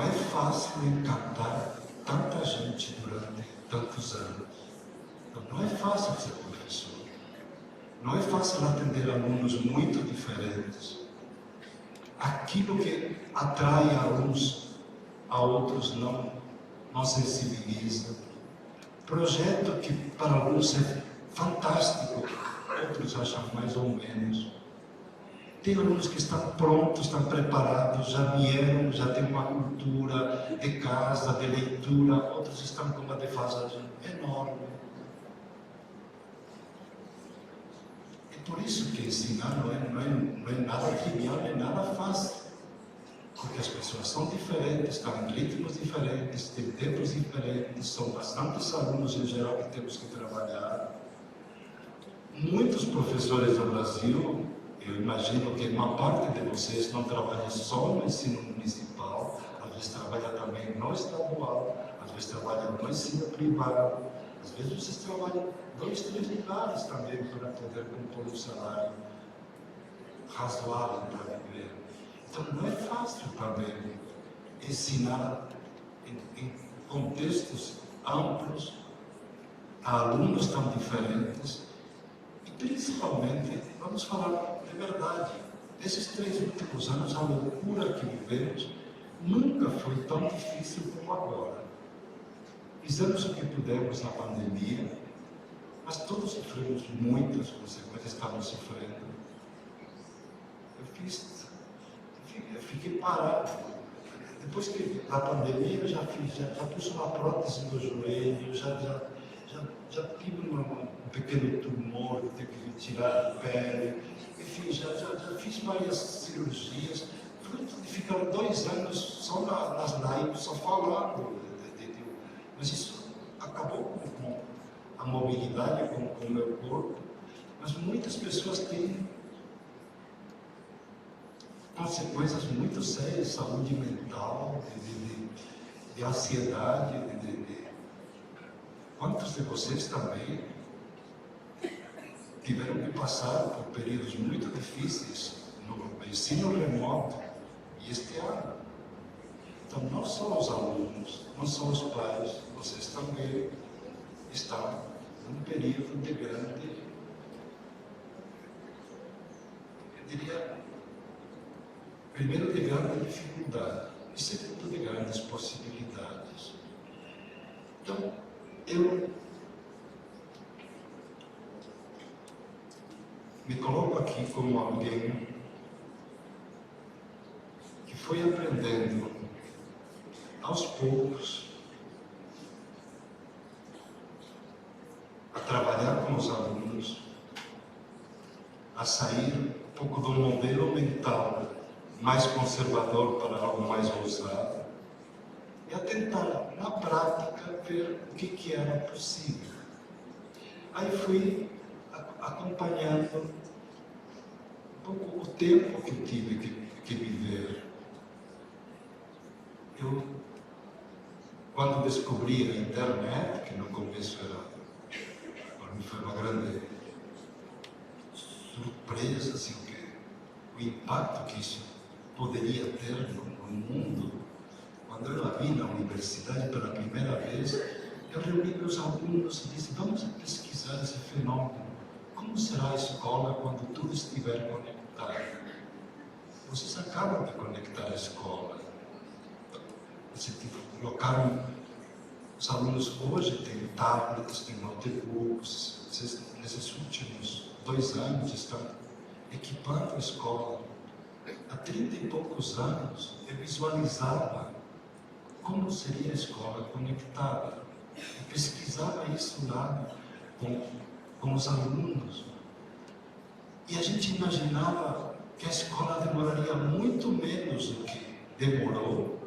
é fácil encantar tanta gente durante tantos anos. Então, não é fácil ser professor. Não é fácil atender alunos muito diferentes. Aquilo que atrai a uns, a outros não sensibiliza. Projeto que para alguns é fantástico, outros acham mais ou menos. Tem alunos que estão prontos, estão preparados, já vieram, já têm uma cultura de casa, de leitura, outros estão com uma defasagem enorme. É por isso que ensinar não é nada trivial, não é nada fácil. Porque as pessoas são diferentes, estão em ritmos diferentes, têm tempos diferentes, são bastantes alunos em geral que temos que trabalhar. Muitos professores do Brasil, Eu imagino que uma parte de vocês não trabalha só no ensino municipal, às vezes trabalha também no estadual, às vezes trabalha no ensino privado, às vezes vocês trabalham 2, 3 lugares também para poder compor um salário razoável para viver. Então não é fácil também ensinar em contextos amplos a alunos tão diferentes e principalmente, vamos falar de verdade, esses 3 últimos anos, a loucura que vivemos nunca foi tão difícil como agora. Fizemos o que pudemos na pandemia, mas todos sofremos muitas consequências, estamos sofrendo. Eu fiquei parado. Depois que da pandemia eu já pus uma prótese no joelho, já tive um pequeno tumor, tive que tirar a pele, enfim, já fiz várias cirurgias, fruto de ficar 2 anos só nas lives, só falando. Mas isso acabou com a mobilidade, com o meu corpo, mas muitas pessoas têm consequências muito sérias, saúde mental, de ansiedade, Quantos de vocês também tiveram que passar por períodos muito difíceis no ensino remoto e este ano? Então, não só os alunos, não só os pais, vocês também estão num período de grande, eu diria, primeiro de grande dificuldade e segundo de grandes possibilidades. Então, eu me coloco aqui como alguém que foi aprendendo aos poucos a trabalhar com os alunos, a sair um pouco do modelo mental mais conservador para algo mais ousado e a tentar, na prática, ver o que era possível. Aí fui acompanhando um pouco o tempo que eu tive que viver. Eu, quando descobri a internet, que no começo para mim foi uma grande surpresa, assim, o impacto que isso poderia ter no mundo. Quando eu a vi na universidade pela primeira vez, eu reuni meus alunos e disse: vamos pesquisar esse fenômeno. Como será a escola quando tudo estiver conectado? Vocês acabam de conectar a escola. Colocaram os alunos hoje têm tablets, têm notebooks. Vocês, nesses últimos 2 anos, estão equipando a escola. Há 30 e poucos anos, eu visualizava como seria a escola conectada. Eu pesquisava isso lá com os alunos. E a gente imaginava que a escola demoraria muito menos do que demorou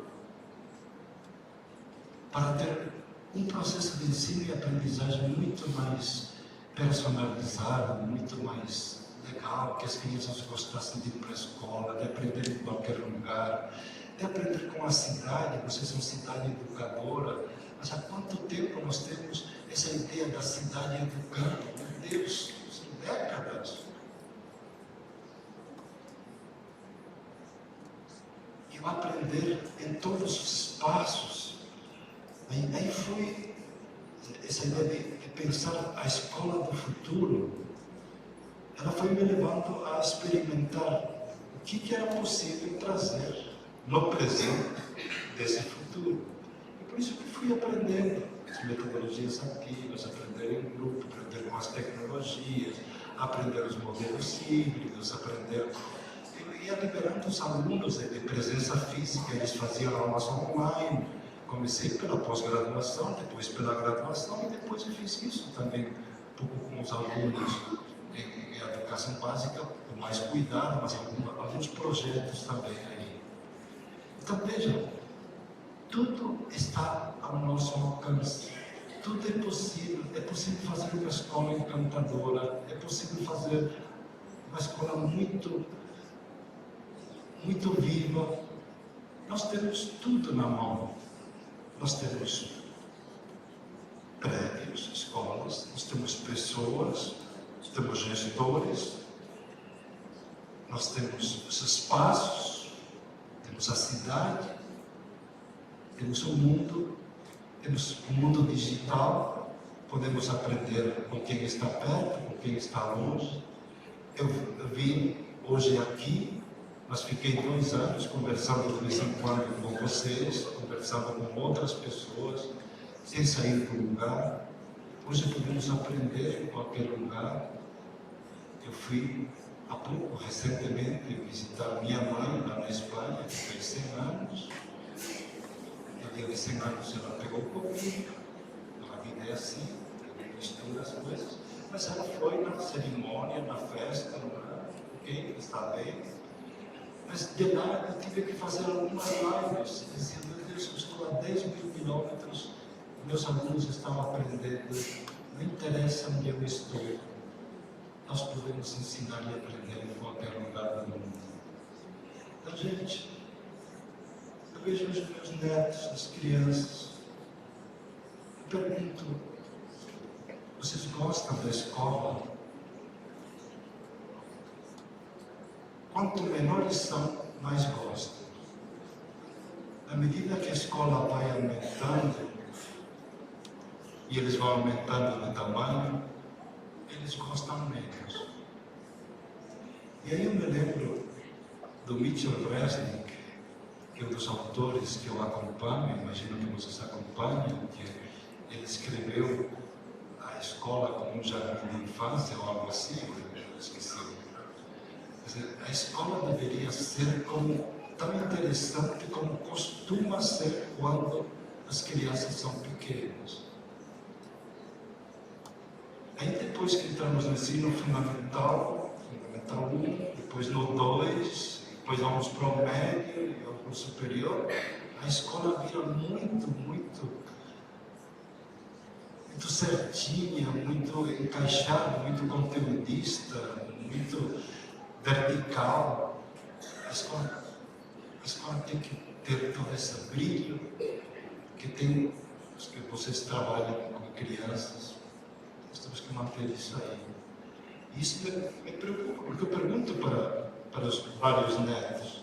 para ter um processo de ensino e aprendizagem muito mais personalizado, muito mais legal, que as crianças gostassem de ir para a escola, de aprender em qualquer lugar, de aprender com a cidade. Vocês são cidade educadora, mas há quanto tempo nós temos essa ideia da cidade educando? Meu Deus, são décadas. E eu aprender em todos os espaços. Aí foi essa ideia de pensar a escola do futuro. Ela foi me levando a experimentar o que era possível trazer no presente desse futuro. E por isso que fui aprendendo as metodologias ativas, aprender em grupo, aprender com as tecnologias, aprender os modelos híbridos, aprender... Eu ia liberando os alunos de presença física, eles faziam aulas online. Comecei pela pós-graduação, depois pela graduação e depois eu fiz isso também um pouco com os alunos em educação básica, com mais cuidado, mas alguns projetos também aí. Então vejam, tudo está ao nosso alcance, tudo é possível fazer uma escola encantadora, é possível fazer uma escola muito, muito viva. Nós temos tudo na mão. Nós temos prédios, escolas, nós temos pessoas, nós temos gestores, nós temos os espaços, temos a cidade, temos o mundo, temos o mundo digital, podemos aprender com quem está perto, com quem está longe. Eu vim hoje aqui, mas fiquei 2 anos conversando de vez em quando com vocês, conversando com outras pessoas, sem sair do lugar. Hoje podemos aprender em qualquer lugar. Eu fui há pouco, recentemente, visitar minha mãe lá na Espanha, que fez 100 anos. No dia de 100 anos ela pegou Covid. A vida é assim, mistura as coisas. Mas ela foi na cerimônia, na festa, ok, está bem. Mas de lá eu tive que fazer algumas lives, dizendo: meu Deus, eu estou a 10.000 quilômetros, meus alunos estão aprendendo, não interessa onde eu estou, nós podemos ensinar e aprender em qualquer lugar do mundo. Então, gente, eu vejo os meus netos, as crianças, eu pergunto: vocês gostam da escola? Quanto menores são, mais gostam. À medida que a escola vai aumentando, e eles vão aumentando de tamanho, eles gostam menos. E aí eu me lembro do Mitchell Resnick, que é um dos autores que eu acompanho, imagino que vocês acompanham, que ele escreveu A Escola como um Jardim de Infância, ou algo assim, eu esqueci. Quer dizer, a escola deveria ser tão interessante como costuma ser quando as crianças são pequenas. Aí depois que entramos no ensino fundamental 1, depois no 2, depois vamos para o médio e para o superior, a escola vira muito certinha, muito encaixada, muito conteudista, muito vertical. A escola tem que ter todo esse brilho que tem, que vocês trabalham com crianças. Nós temos que manter isso aí. Isso me preocupa, porque eu pergunto para os vários netos.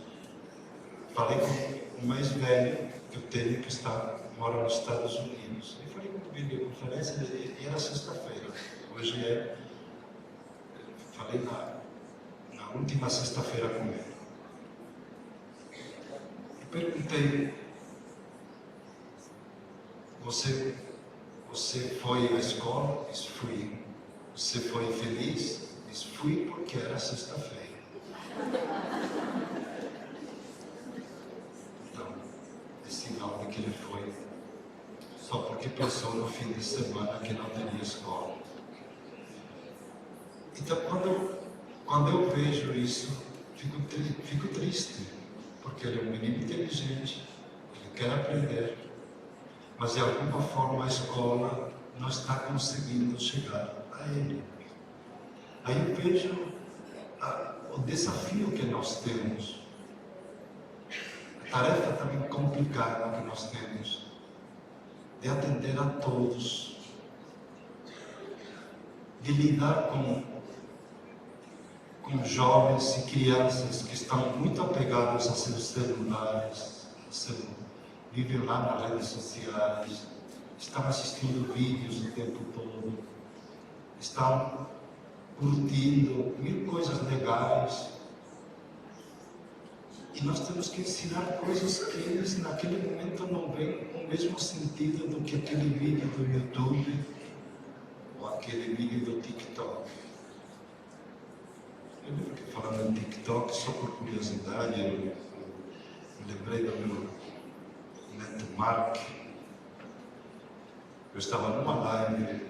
Falei com o mais velho que eu tenho, que mora nos Estados Unidos. Eu falei com ele em conferência e era sexta-feira. Hoje falei na última sexta-feira com ele. E perguntei: você foi à escola? Disse: fui. Você foi feliz? Disse: fui, porque era sexta-feira. Então, é sinal de que ele foi só porque pensou no fim de semana que não teria escola. Então, quando eu vejo isso, fico triste, porque ele é um menino inteligente, ele quer aprender, mas de alguma forma a escola não está conseguindo chegar a ele. Aí eu vejo o desafio que nós temos, a tarefa também complicada que nós temos, de atender a todos, de lidar com jovens e crianças que estão muito apegados a seus celulares, vivem lá nas redes sociais, estão assistindo vídeos o tempo todo, estão curtindo mil coisas legais. E nós temos que ensinar coisas que eles naquele momento não veem o mesmo sentido do que aquele vídeo do YouTube ou aquele vídeo do TikTok. Eu lembro que, falando em TikTok, só por curiosidade, eu me lembrei do meu neto Mark. Eu estava numa live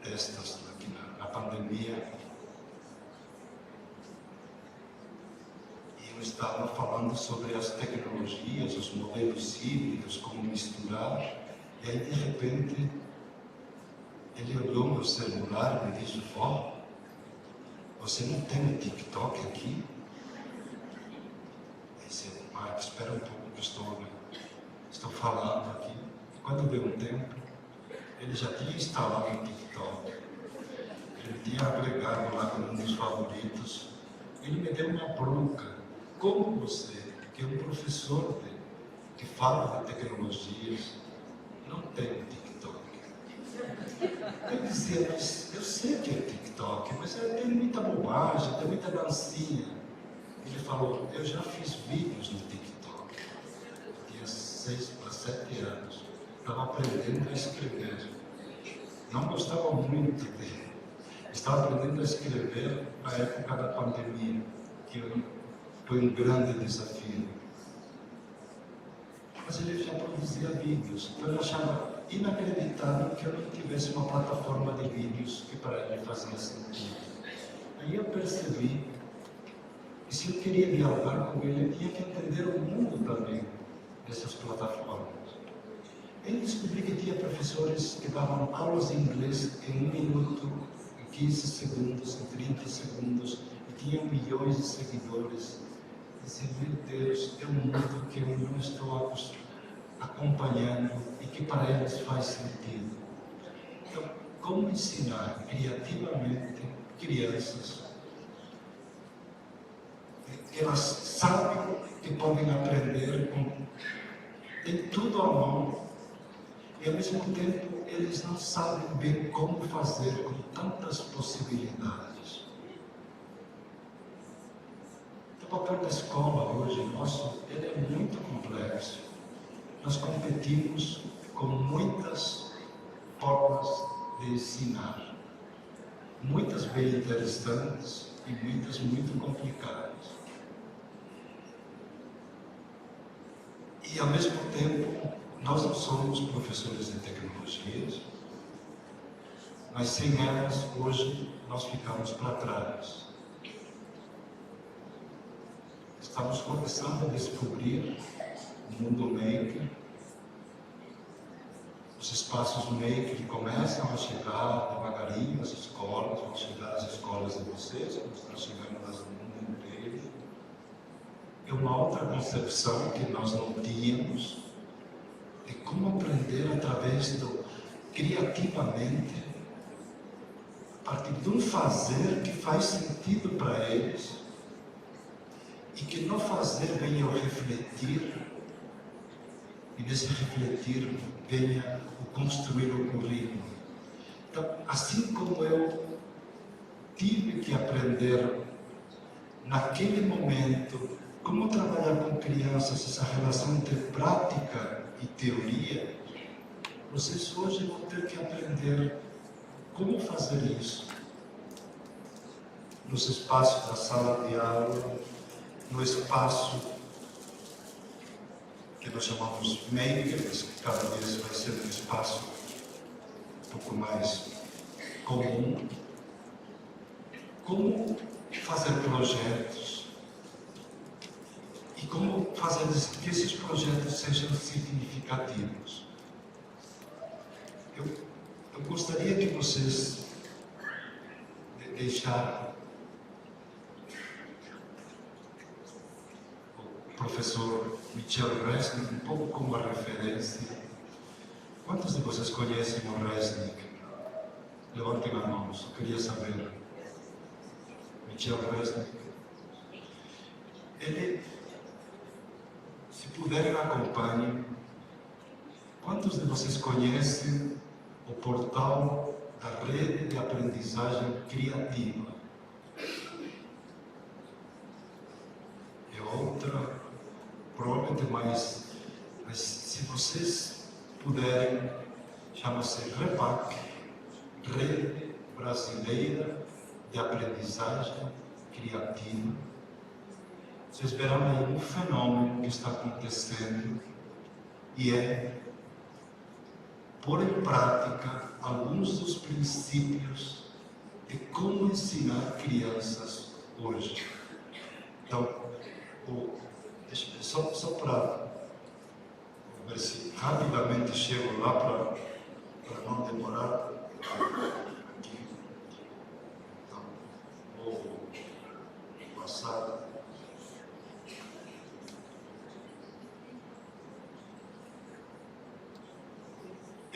destas aqui na pandemia e eu estava falando sobre as tecnologias, os modelos híbridos, como misturar, e aí de repente ele olhou meu celular e me disse: vó, você não tem um TikTok aqui? Aí disse, Marcos, espera um pouco que estou falando aqui. E quando deu um tempo, ele já tinha instalado o TikTok. Ele tinha agregado lá como um dos favoritos. Ele me deu uma bronca. Como você, que é um professor que fala de tecnologias, não tem um TikTok? Eu dizia, mas eu sei que é TikTok, mas tem muita bobagem, tem muita dancinha. Ele falou, eu já fiz vídeos no TikTok. Eu tinha 6 para 7 anos. Estava aprendendo a escrever. Não gostava muito dele. Estava aprendendo a escrever na época da pandemia, que foi um grande desafio. Mas ele já produzia vídeos, então eu achava inacreditável que eu não tivesse uma plataforma de vídeos que para ele fazia sentido. Aí eu percebi que se eu queria dialogar com ele, eu tinha que entender o mundo também dessas plataformas. Aí eu descobri que tinha professores que davam aulas de inglês em 1 minuto, em 15 segundos, em 30 segundos, e tinham milhões de seguidores. E disse, meu Deus, é um mundo que eu não estou acompanhando e que para eles faz sentido. Então, como ensinar criativamente crianças que elas sabem que podem aprender, tem tudo à mão, e ao mesmo tempo eles não sabem bem como fazer com tantas possibilidades. O papel da escola hoje nosso, ele é muito complexo. Nós competimos com muitas formas de ensinar, muitas bem interessantes e muitas muito complicadas. E ao mesmo tempo, nós não somos professores de tecnologias, mas sem elas, hoje, nós ficamos para trás. Estamos começando a descobrir o mundo maker, os espaços maker começam a chegar devagarinho às escolas, vão chegar às escolas de vocês, como estão chegando nas do mundo inteiro. É uma outra concepção que nós não tínhamos de como aprender através do criativamente, a partir de um fazer que faz sentido para eles e que no fazer venha o refletir, e nesse refletir venha o construir o currículo. Então, assim como eu tive que aprender naquele momento como trabalhar com crianças, essa relação entre prática e teoria, vocês hoje vão ter que aprender como fazer isso nos espaços da sala de aula, no espaço que nós chamamos maker, mas que cada vez vai ser um espaço um pouco mais comum. Como fazer projetos e como fazer que esses projetos sejam significativos. Eu gostaria que vocês deixaram o professor Michel Resnick um pouco como a referência. Quantos de vocês conhecem o Resnick? Levantem a mão, só queria saber. Michel Resnick. Ele, se puderem, acompanhem. Quantos de vocês conhecem o portal da Rede de Aprendizagem Criativa? É outra, provavelmente mais, mas se vocês puderem, chama-se REPAC, Rede Brasileira de Aprendizagem Criativa. Vocês verão aí um fenômeno que está acontecendo, e é pôr em prática alguns dos princípios de como ensinar crianças hoje. Então, só para ver se rapidamente chego lá para não demorar aqui. Então,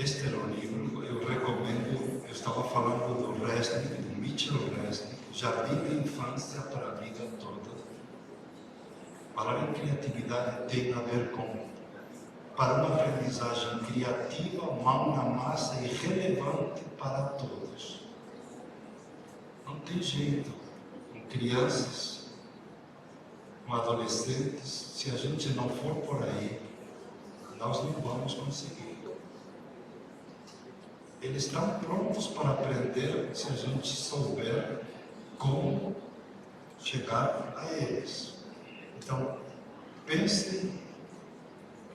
este era um livro, eu recomendo, eu estava falando do Resnick, do Mitchell Resnick, Jardim da Infância para a Vida Toda. Falar em criatividade tem a ver com, para uma aprendizagem criativa, mão na massa e relevante para todos. Não tem jeito, com crianças, com adolescentes, se a gente não for por aí, nós não vamos conseguir. Eles estão prontos para aprender se a gente souber como chegar a eles. Então, pense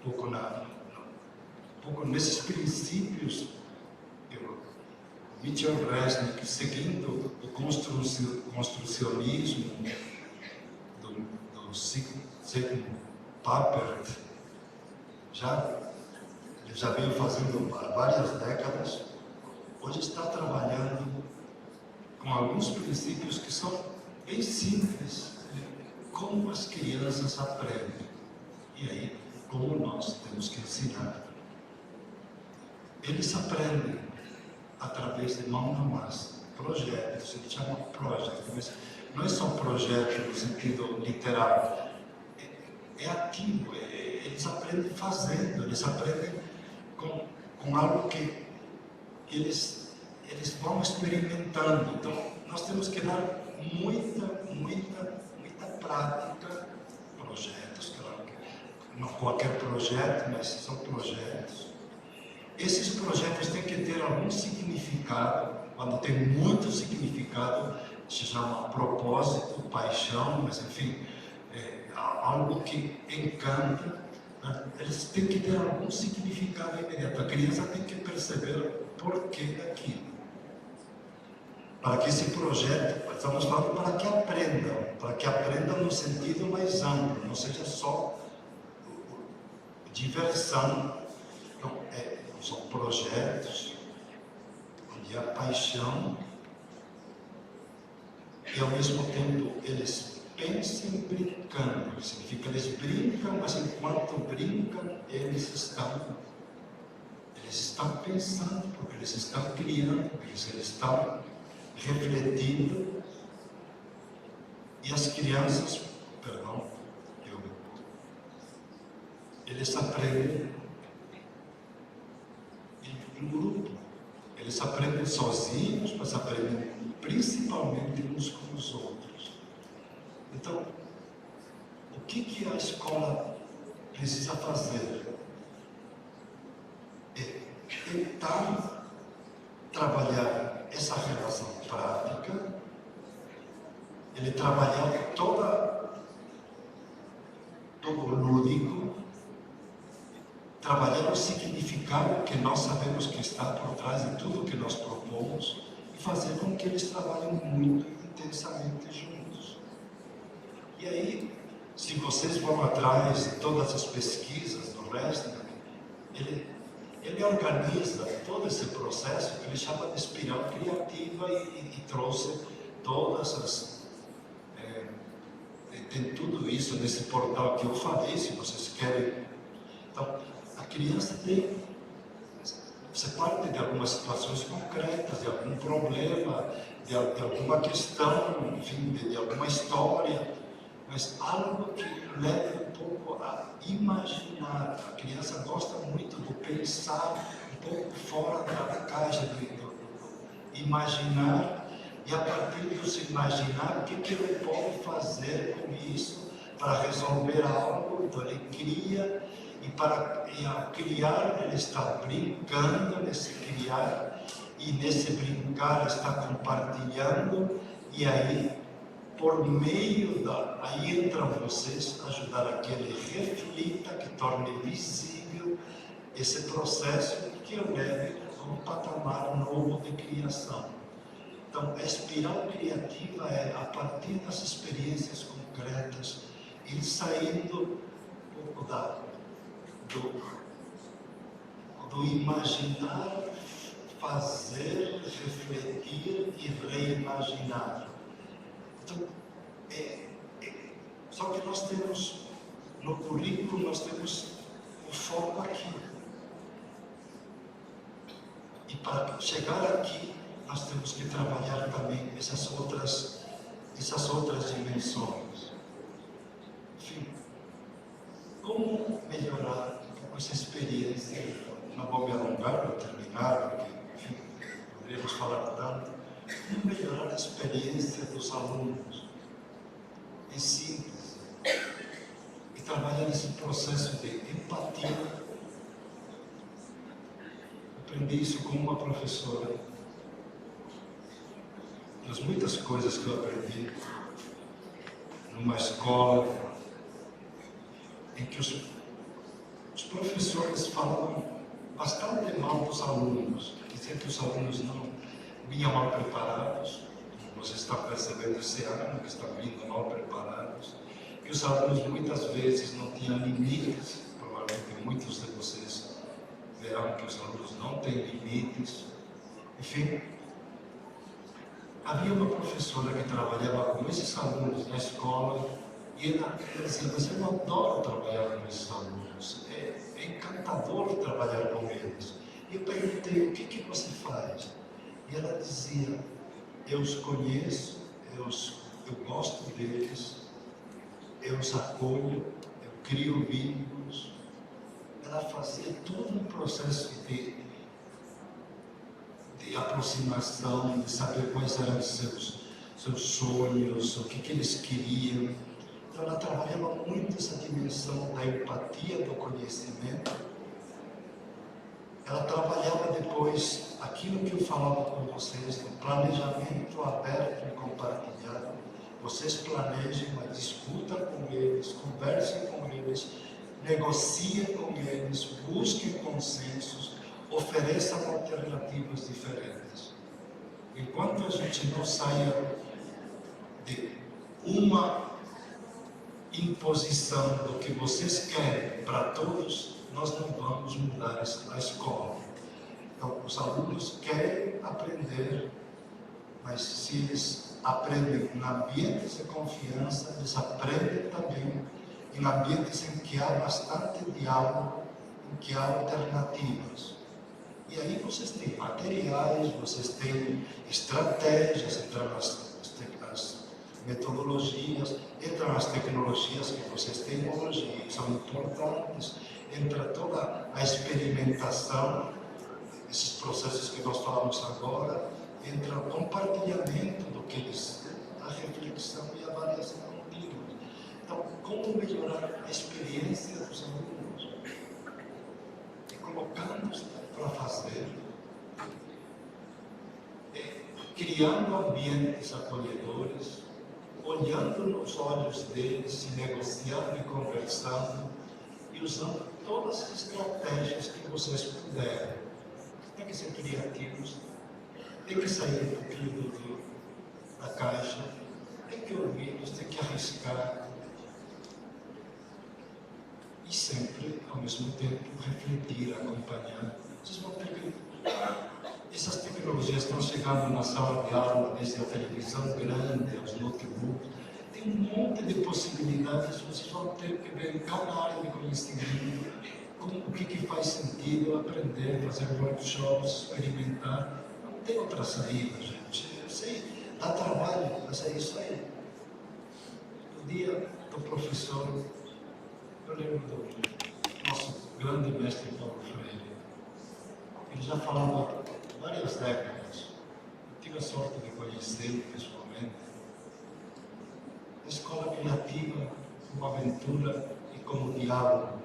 um pouco nesses princípios. Mitchell Resnick, seguindo o construcionismo do Sigmund Papert, ele já veio fazendo há várias décadas. Hoje está trabalhando com alguns princípios que são bem simples, como as crianças aprendem, e aí como nós temos que ensinar. Eles aprendem através de mão na massa, projetos, ele chama projetos, mas não é só projeto no sentido literal, é ativo, eles aprendem fazendo, eles aprendem com algo que eles vão experimentando. Então, nós temos que dar muita prática, projetos, claro que não qualquer projeto, mas são projetos. Esses projetos têm que ter algum significado. Quando tem muito significado, se chama propósito, paixão, mas enfim, algo que encanta. Eles têm que ter algum significado imediato. A criança tem que perceber o porquê daquilo. Para que esse projeto, estamos falando para que aprendam no sentido mais amplo, não seja só diversão. Então, são projetos onde a paixão e ao mesmo tempo eles pensem brincando, significa eles brincam, mas enquanto brincam, eles estão pensando, porque eles estão criando, eles estão refletindo. E as crianças, eles aprendem em grupo, eles aprendem sozinhos, mas aprendem principalmente uns com os outros. Então, o que a escola precisa fazer? É tentar trabalhar essa relação prática, ele trabalhar todo o lúdico, trabalhar o significado que nós sabemos que está por trás de tudo que nós propomos e fazer com que eles trabalhem muito intensamente juntos. E aí, se vocês vão atrás de todas as pesquisas do Resnick, ele organiza todo esse processo que ele chama de espiral criativa e trouxe todas as... tem tudo isso nesse portal que eu falei, se vocês querem. Então, a criança você parte de algumas situações concretas, de algum problema, de alguma questão, enfim, de alguma história, mas algo que leve um pouco a imaginar. A criança gosta muito de pensar um pouco fora da caixa, de imaginar, e a partir de imaginar o que ele pode fazer com isso para resolver algo. Então ele cria, e ao criar ele está brincando nesse criar, e nesse brincar está compartilhando, e aí por meio aí entram vocês ajudar a que ele reflita, que torne visível esse processo que o leve a um patamar novo de criação. Então, a espiral criativa é, a partir das experiências concretas, ir saindo um pouco do imaginar, fazer, refletir e reimaginar. Então, só que nós temos, no currículo, nós temos o foco aqui. E para chegar aqui, nós temos que trabalhar também essas outras dimensões. Enfim, como melhorar essa experiência? Não vou me alongar para terminar, porque, enfim, poderíamos falar tanto. Como melhorar a experiência dos alunos? Em síntese, e trabalhar nesse processo de empatia. Aprendi isso com uma professora. Das muitas coisas que eu aprendi numa escola em que os professores falavam bastante mal dos alunos, diziam que os alunos não vinham mal preparados. Você está percebendo esse ano que estão vindo mal preparados, que os alunos muitas vezes não tinham limites. Provavelmente muitos de vocês verão que os alunos não têm limites. Enfim, havia uma professora que trabalhava com esses alunos na escola e ela dizia: mas eu adoro trabalhar com esses alunos, é encantador trabalhar com eles. E eu perguntei: o que você faz? E ela dizia: eu os conheço, eu gosto deles, eu os acolho, eu crio vínculos. Ela fazia todo um processo de aproximação, de saber quais eram seus sonhos, o que eles queriam. Então ela trabalhava muito essa dimensão da empatia, do conhecimento. Ela trabalhava depois aquilo que eu falava com vocês, no planejamento aberto e compartilhado. Vocês planejem, mas discutam com eles, conversem com eles, negociem com eles, busquem consensos, ofereçam alternativas diferentes. Enquanto a gente não saia de uma imposição do que vocês querem para todos, nós não vamos mudar a escola. Então, os alunos querem aprender, mas se eles aprendem em ambientes de confiança, eles aprendem também em ambientes em que há bastante diálogo, em que há alternativas. E aí vocês têm materiais, vocês têm estratégias, entram as metodologias, entram as tecnologias que vocês têm hoje, e são importantes, entra toda a experimentação, esses processos que nós falamos agora, entra o compartilhamento do que eles, a reflexão e a avaliação contínua. Então, como melhorar a experiência dos alunos? E colocando-os para fazer, criando ambientes acolhedores, olhando nos olhos deles, se negociando e conversando, e usando todas as estratégias que vocês puderem. Tem que ser criativos, tem que sair um pouquinho da caixa, tem que ouvir, tem que arriscar. E sempre, ao mesmo tempo, refletir, acompanhar. Vocês vão ter que... Essas tecnologias estão chegando na sala de aula, desde a televisão grande, aos notebooks. Tem um monte de possibilidades. Vocês vão ter que ver em cada área de conhecimento o que faz sentido aprender, fazer workshops, experimentar. Não tem outra saída, gente. Eu sei, dá trabalho, mas é isso aí. No dia do professor, eu lembro do nosso grande mestre Paulo Freire. Ele já falava várias décadas. Eu tive a sorte de conhecê-lo pessoalmente. A escola criativa como aventura e como diálogo.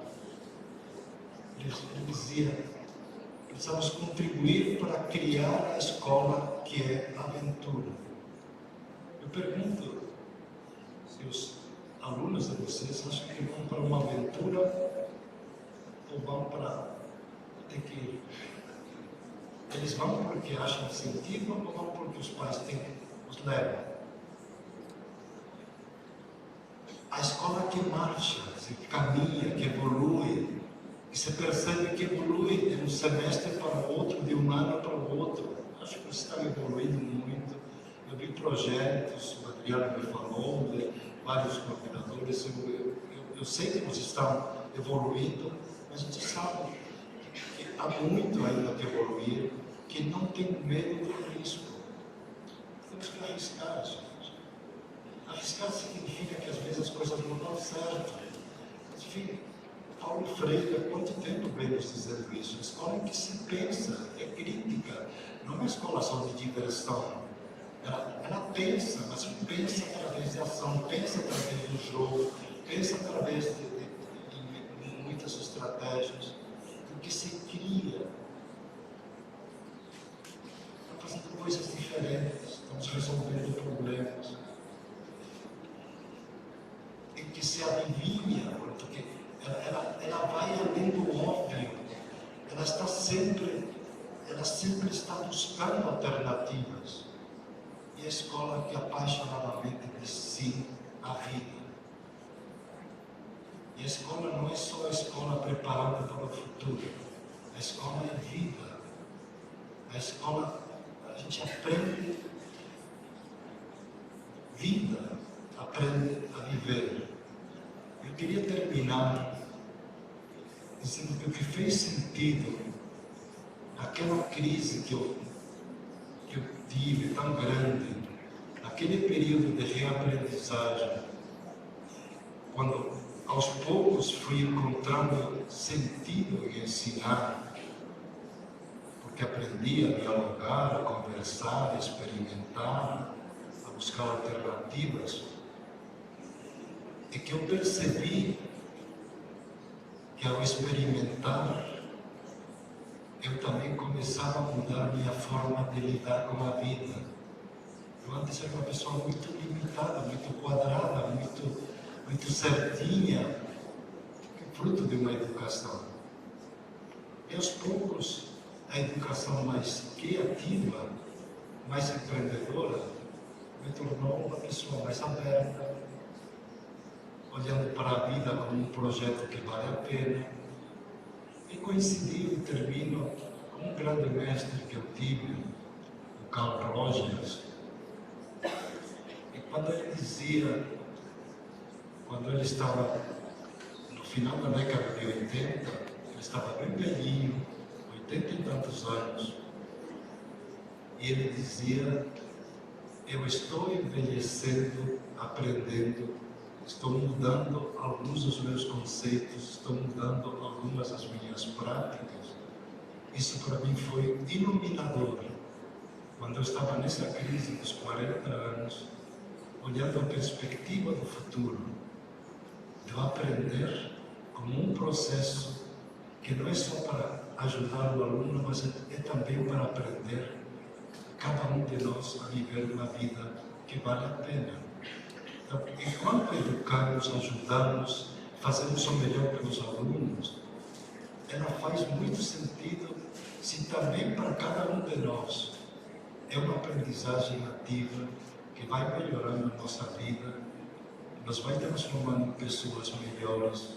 Ele dizia: precisamos contribuir para criar a escola que é aventura. Eu pergunto se os alunos de vocês acham que vão para uma aventura ou vão para ter que ir. Eles vão porque acham sentido ou vão porque os pais os levam? A escola que marcha, que caminha, que evolui, e você percebe que evolui de um semestre para o outro, de um ano para o outro. Acho que você está evoluindo muito. Eu vi projetos, o Adriano me falou, de vários coordenadores. Eu sei que vocês estão evoluindo, mas a gente sabe que há muito ainda que evoluir, que não tem medo do risco. Temos que arriscar, gente. Arriscar significa que às vezes as coisas não dão certo. Mas, enfim, Paulo Freire, há quanto tempo vem nos dizendo isso? A escola em que se pensa, é crítica, não é uma escola só de diversão. Ela pensa, mas pensa através de ação, pensa através do jogo, pensa através de muitas estratégias, do que se cria. Estamos fazendo coisas diferentes, estamos resolvendo problemas. Em que se adivinha, porque ela vai além do óbvio, ela sempre está buscando alternativas. E a escola que apaixonadamente diz sim à vida. E a escola não é só a escola preparada para o futuro. A escola é vida. A escola, a gente aprende vida, aprende a viver. Eu queria terminar dizendo que o que fez sentido naquela crise que eu tive tão grande, naquele período de reaprendizagem, quando aos poucos fui encontrando sentido em ensinar, porque aprendi a dialogar, a conversar, a experimentar, a buscar alternativas, é que eu percebi que ao experimentar, eu também começava a mudar minha forma de lidar com a vida. Eu antes era uma pessoa muito limitada, muito quadrada, muito certinha, fruto de uma educação. E aos poucos, a educação mais criativa, mais empreendedora, me tornou uma pessoa mais aberta, olhando para a vida como um projeto que vale a pena. E coincidiu e termino com um grande mestre que eu tive, o Carl Rogers. E quando ele dizia, quando ele estava no final da década de 80, ele estava bem velhinho, 80 e tantos anos, e ele dizia: eu estou envelhecendo, aprendendo, estou mudando alguns dos meus conceitos, estou mudando algumas das minhas práticas. Isso para mim foi iluminador. Quando eu estava nessa crise dos 40 anos, olhando a perspectiva do futuro, de eu aprender como um processo que não é só para ajudar o aluno, mas é também para aprender cada um de nós a viver uma vida que vale a pena. Então, enquanto educamos, ajudamos, fazemos o melhor pelos alunos, ela faz muito sentido se também para cada um de nós é uma aprendizagem ativa que vai melhorando a nossa vida, nos vai transformando em pessoas melhores,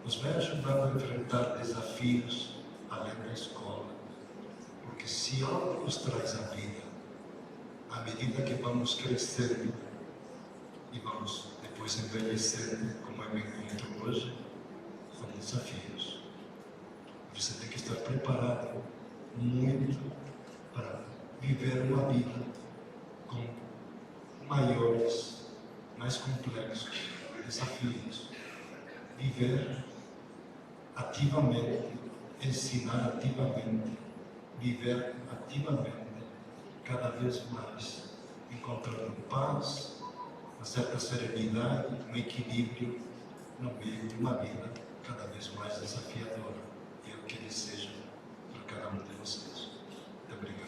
nos vai ajudando a enfrentar desafios além da escola. Porque se algo nos traz a vida, à medida que vamos crescendo e vamos depois envelhecendo, como eu me encontro hoje, são desafios. Você tem que estar preparado muito para viver uma vida com maiores, mais complexos desafios. Viver ativamente, ensinar ativamente, viver ativamente, cada vez mais, encontrando paz, uma certa serenidade, um equilíbrio no meio de uma vida cada vez mais desafiadora. E eu que desejo para cada um de vocês. Muito obrigado.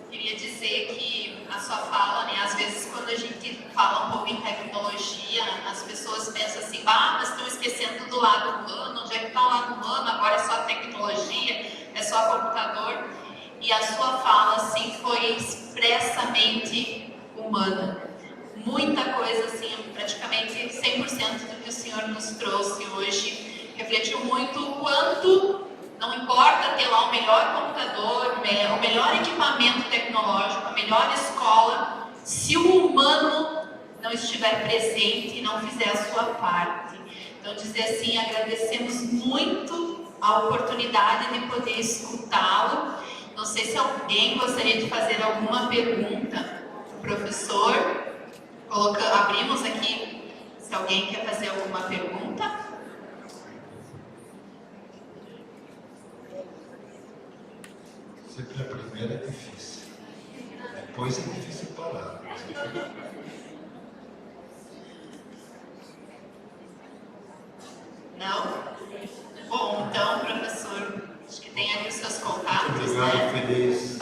Queria dizer que a sua fala, né, às vezes quando a gente fala um pouco em tecnologia, as pessoas pensam assim, mas estão esquecendo do lado humano, onde é que está o lado humano, agora é só tecnologia, é só só computador, e a sua fala, assim, foi expressamente humana. Muita coisa, assim, praticamente 100% do que o senhor nos trouxe hoje, refletiu muito o quanto não importa ter lá o melhor computador, o melhor equipamento tecnológico, a melhor escola, se o humano não estiver presente e não fizer a sua parte. Então, dizer assim, agradecemos muito a oportunidade de poder escutá-lo. Não sei se alguém gostaria de fazer alguma pergunta. Professor, abrimos aqui, se alguém quer fazer alguma pergunta. Sempre a primeira é difícil, depois é difícil parar. Não? Bom, então, professor, acho que tem ali os seus contatos, Obrigado, né?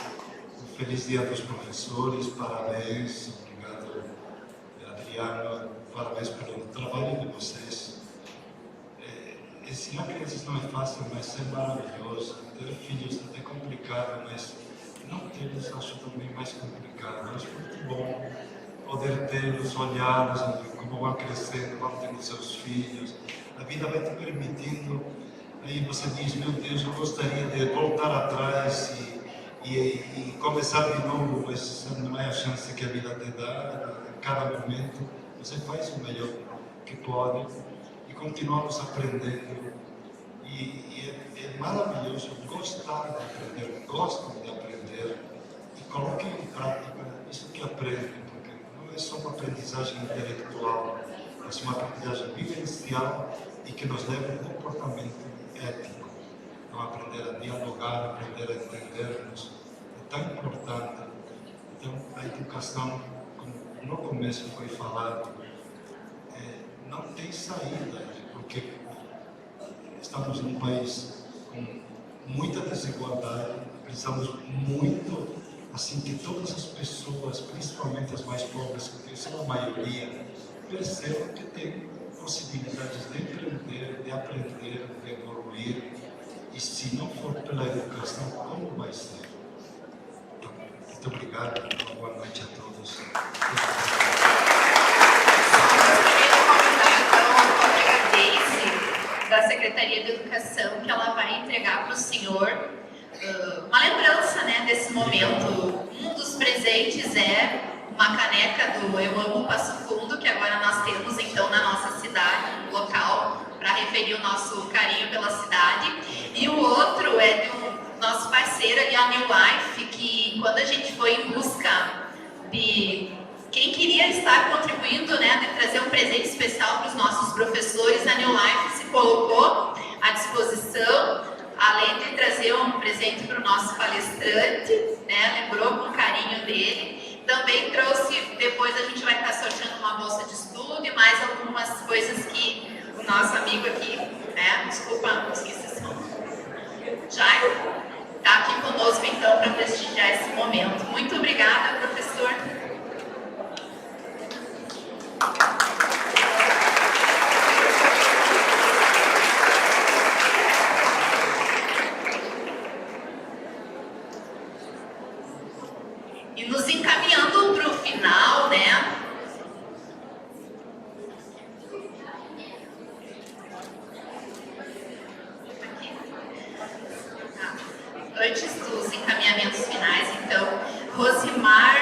feliz dia dos professores, parabéns, obrigado, Adriana, parabéns pelo trabalho de vocês. Ensinar crianças não é fácil, mas é maravilhoso. Ter filhos é complicado, mas não tê-los acho também mais complicado. Mas muito bom poder tê-los, olhá-los, como vão crescendo, vão tendo seus filhos. A vida vai te permitindo. Aí você diz, meu Deus, eu gostaria de voltar atrás e começar de novo, mas não é a chance que a vida te dá. A cada momento você faz o melhor que pode. Continuamos aprendendo e é maravilhoso gostar de aprender, gostam de aprender e coloquem em prática isso que aprendem, porque não é só uma aprendizagem intelectual, mas uma aprendizagem vivencial e que nos leva a um comportamento ético. Então, aprender a dialogar, aprender a entendermos é tão importante. Então, a educação, como no começo foi falado, não tem saída, porque estamos num país com muita desigualdade, precisamos muito, assim, que todas as pessoas, principalmente as mais pobres, que são a maioria, percebam que tem possibilidades de empreender, de aprender, de evoluir, e se não for pela educação, como vai ser? Então, muito obrigado, boa noite a todos. Da Secretaria de Educação, que ela vai entregar para o senhor uma lembrança, né, desse momento. Um dos presentes é uma caneca do Eu Amo Passo Fundo, que agora nós temos então na nossa cidade, um local para referir o nosso carinho pela cidade. E o outro é do nosso parceiro ali, a New Life, que quando a gente foi em busca de quem queria estar contribuindo, né, de trazer um presente especial para os nossos professores, a New Life se colocou à disposição, além de trazer um presente para o nosso palestrante, né, lembrou com carinho dele, também trouxe, depois a gente vai estar sorteando uma bolsa de estudo e mais algumas coisas que o nosso amigo aqui, né, desculpa, esqueci esse nome, Jairo, está aqui conosco então para prestigiar esse momento. Muito obrigada, professor. E nos encaminhando para o final, né? Antes dos encaminhamentos finais, então, Rosimar,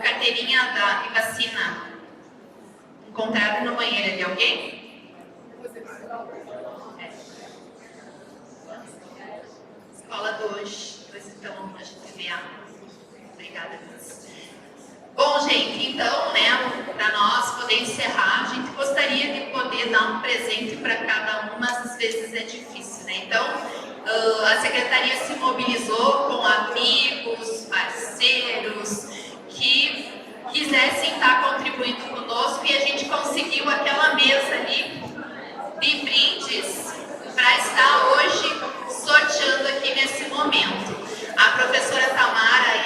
carteirinha de vacina encontrado no banheiro de alguém? Escola do hoje, depois então a gente vê a... Obrigada, Deus. Bom, gente, então, né, para nós poder encerrar, a gente gostaria de poder dar um presente para cada um, mas às vezes é difícil, né? Então, a Secretaria se mobilizou com amigos, parceiros, que quisessem estar contribuindo conosco e a gente conseguiu aquela mesa ali de brindes para estar hoje sorteando aqui nesse momento. A professora Tamara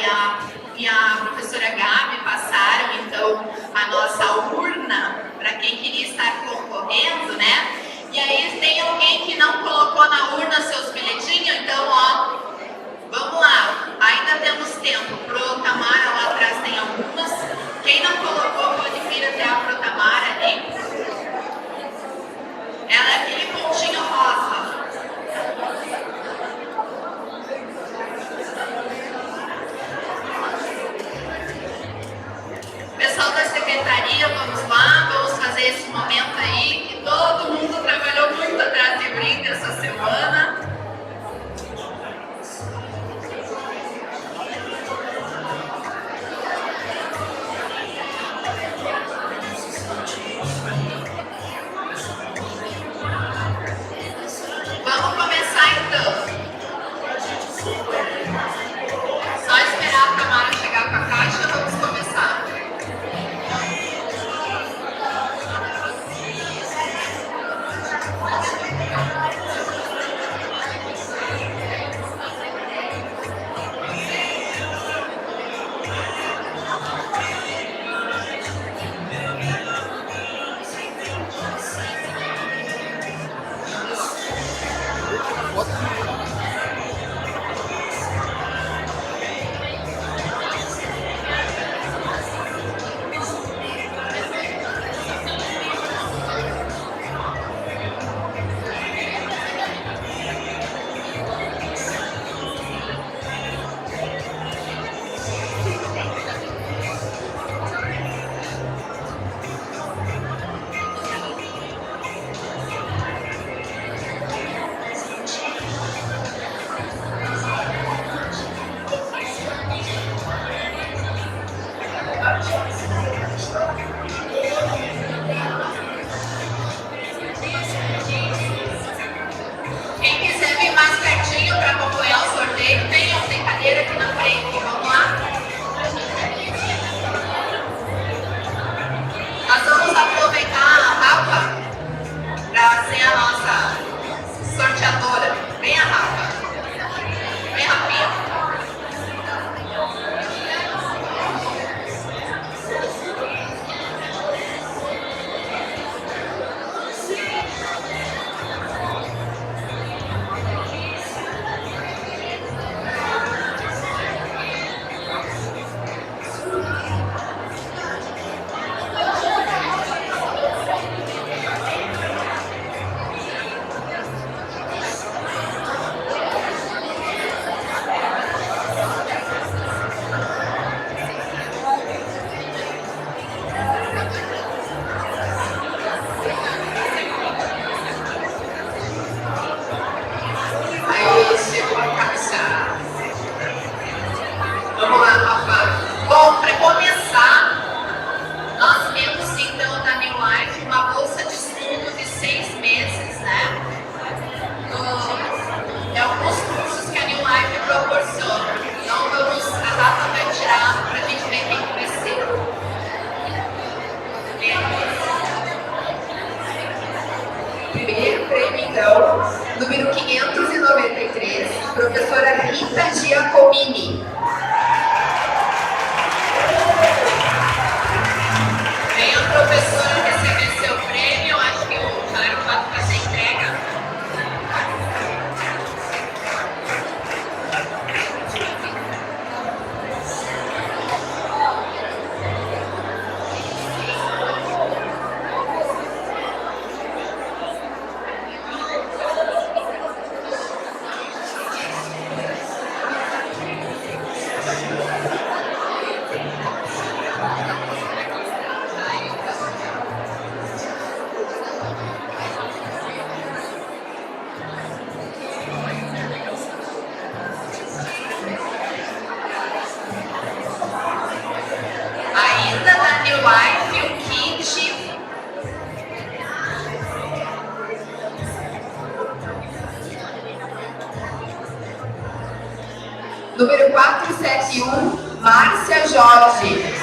e a professora Gabi passaram então a nossa urna para quem queria estar concorrendo, né? E aí tem alguém que não colocou na urna seus bilhetinhos, então Quem quiser vir mais pertinho para acompanhar o sorteio, tem cadeira aqui na frente. Vamos lá? Nós vamos aproveitar a Rafa para ser a nossa sorteadora. Vem a Rafa. Vem, Rafinha. Aí, chegou a caixa. Vamos lá, Rafa. Bom, para começar, nós temos então da New Life uma bolsa de estudo de 6 meses, né? É alguns cursos que a New Life proporciona. Então, a Rafa vai tirar para a gente ver quem que vai ser. Primeiro prêmio, então, número 593, professora Rita Giacomini. Vem a professora receber seu prêmio, acho que o Mário pode fazer entrega. Ainda da New Life, o kit. Número 471, Márcia Jorge.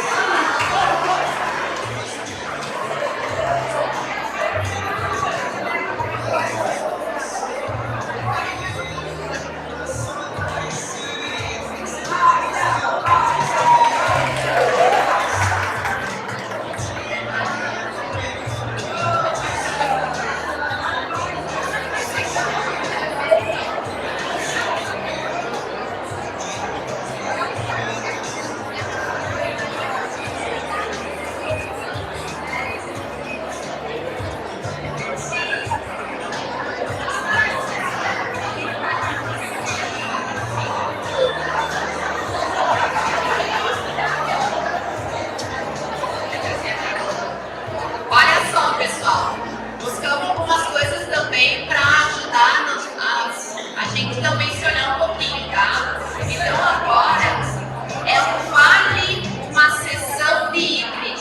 Olha só, pessoal, buscamos algumas coisas também para ajudar a gente também se olhar um pouquinho, tá? Então,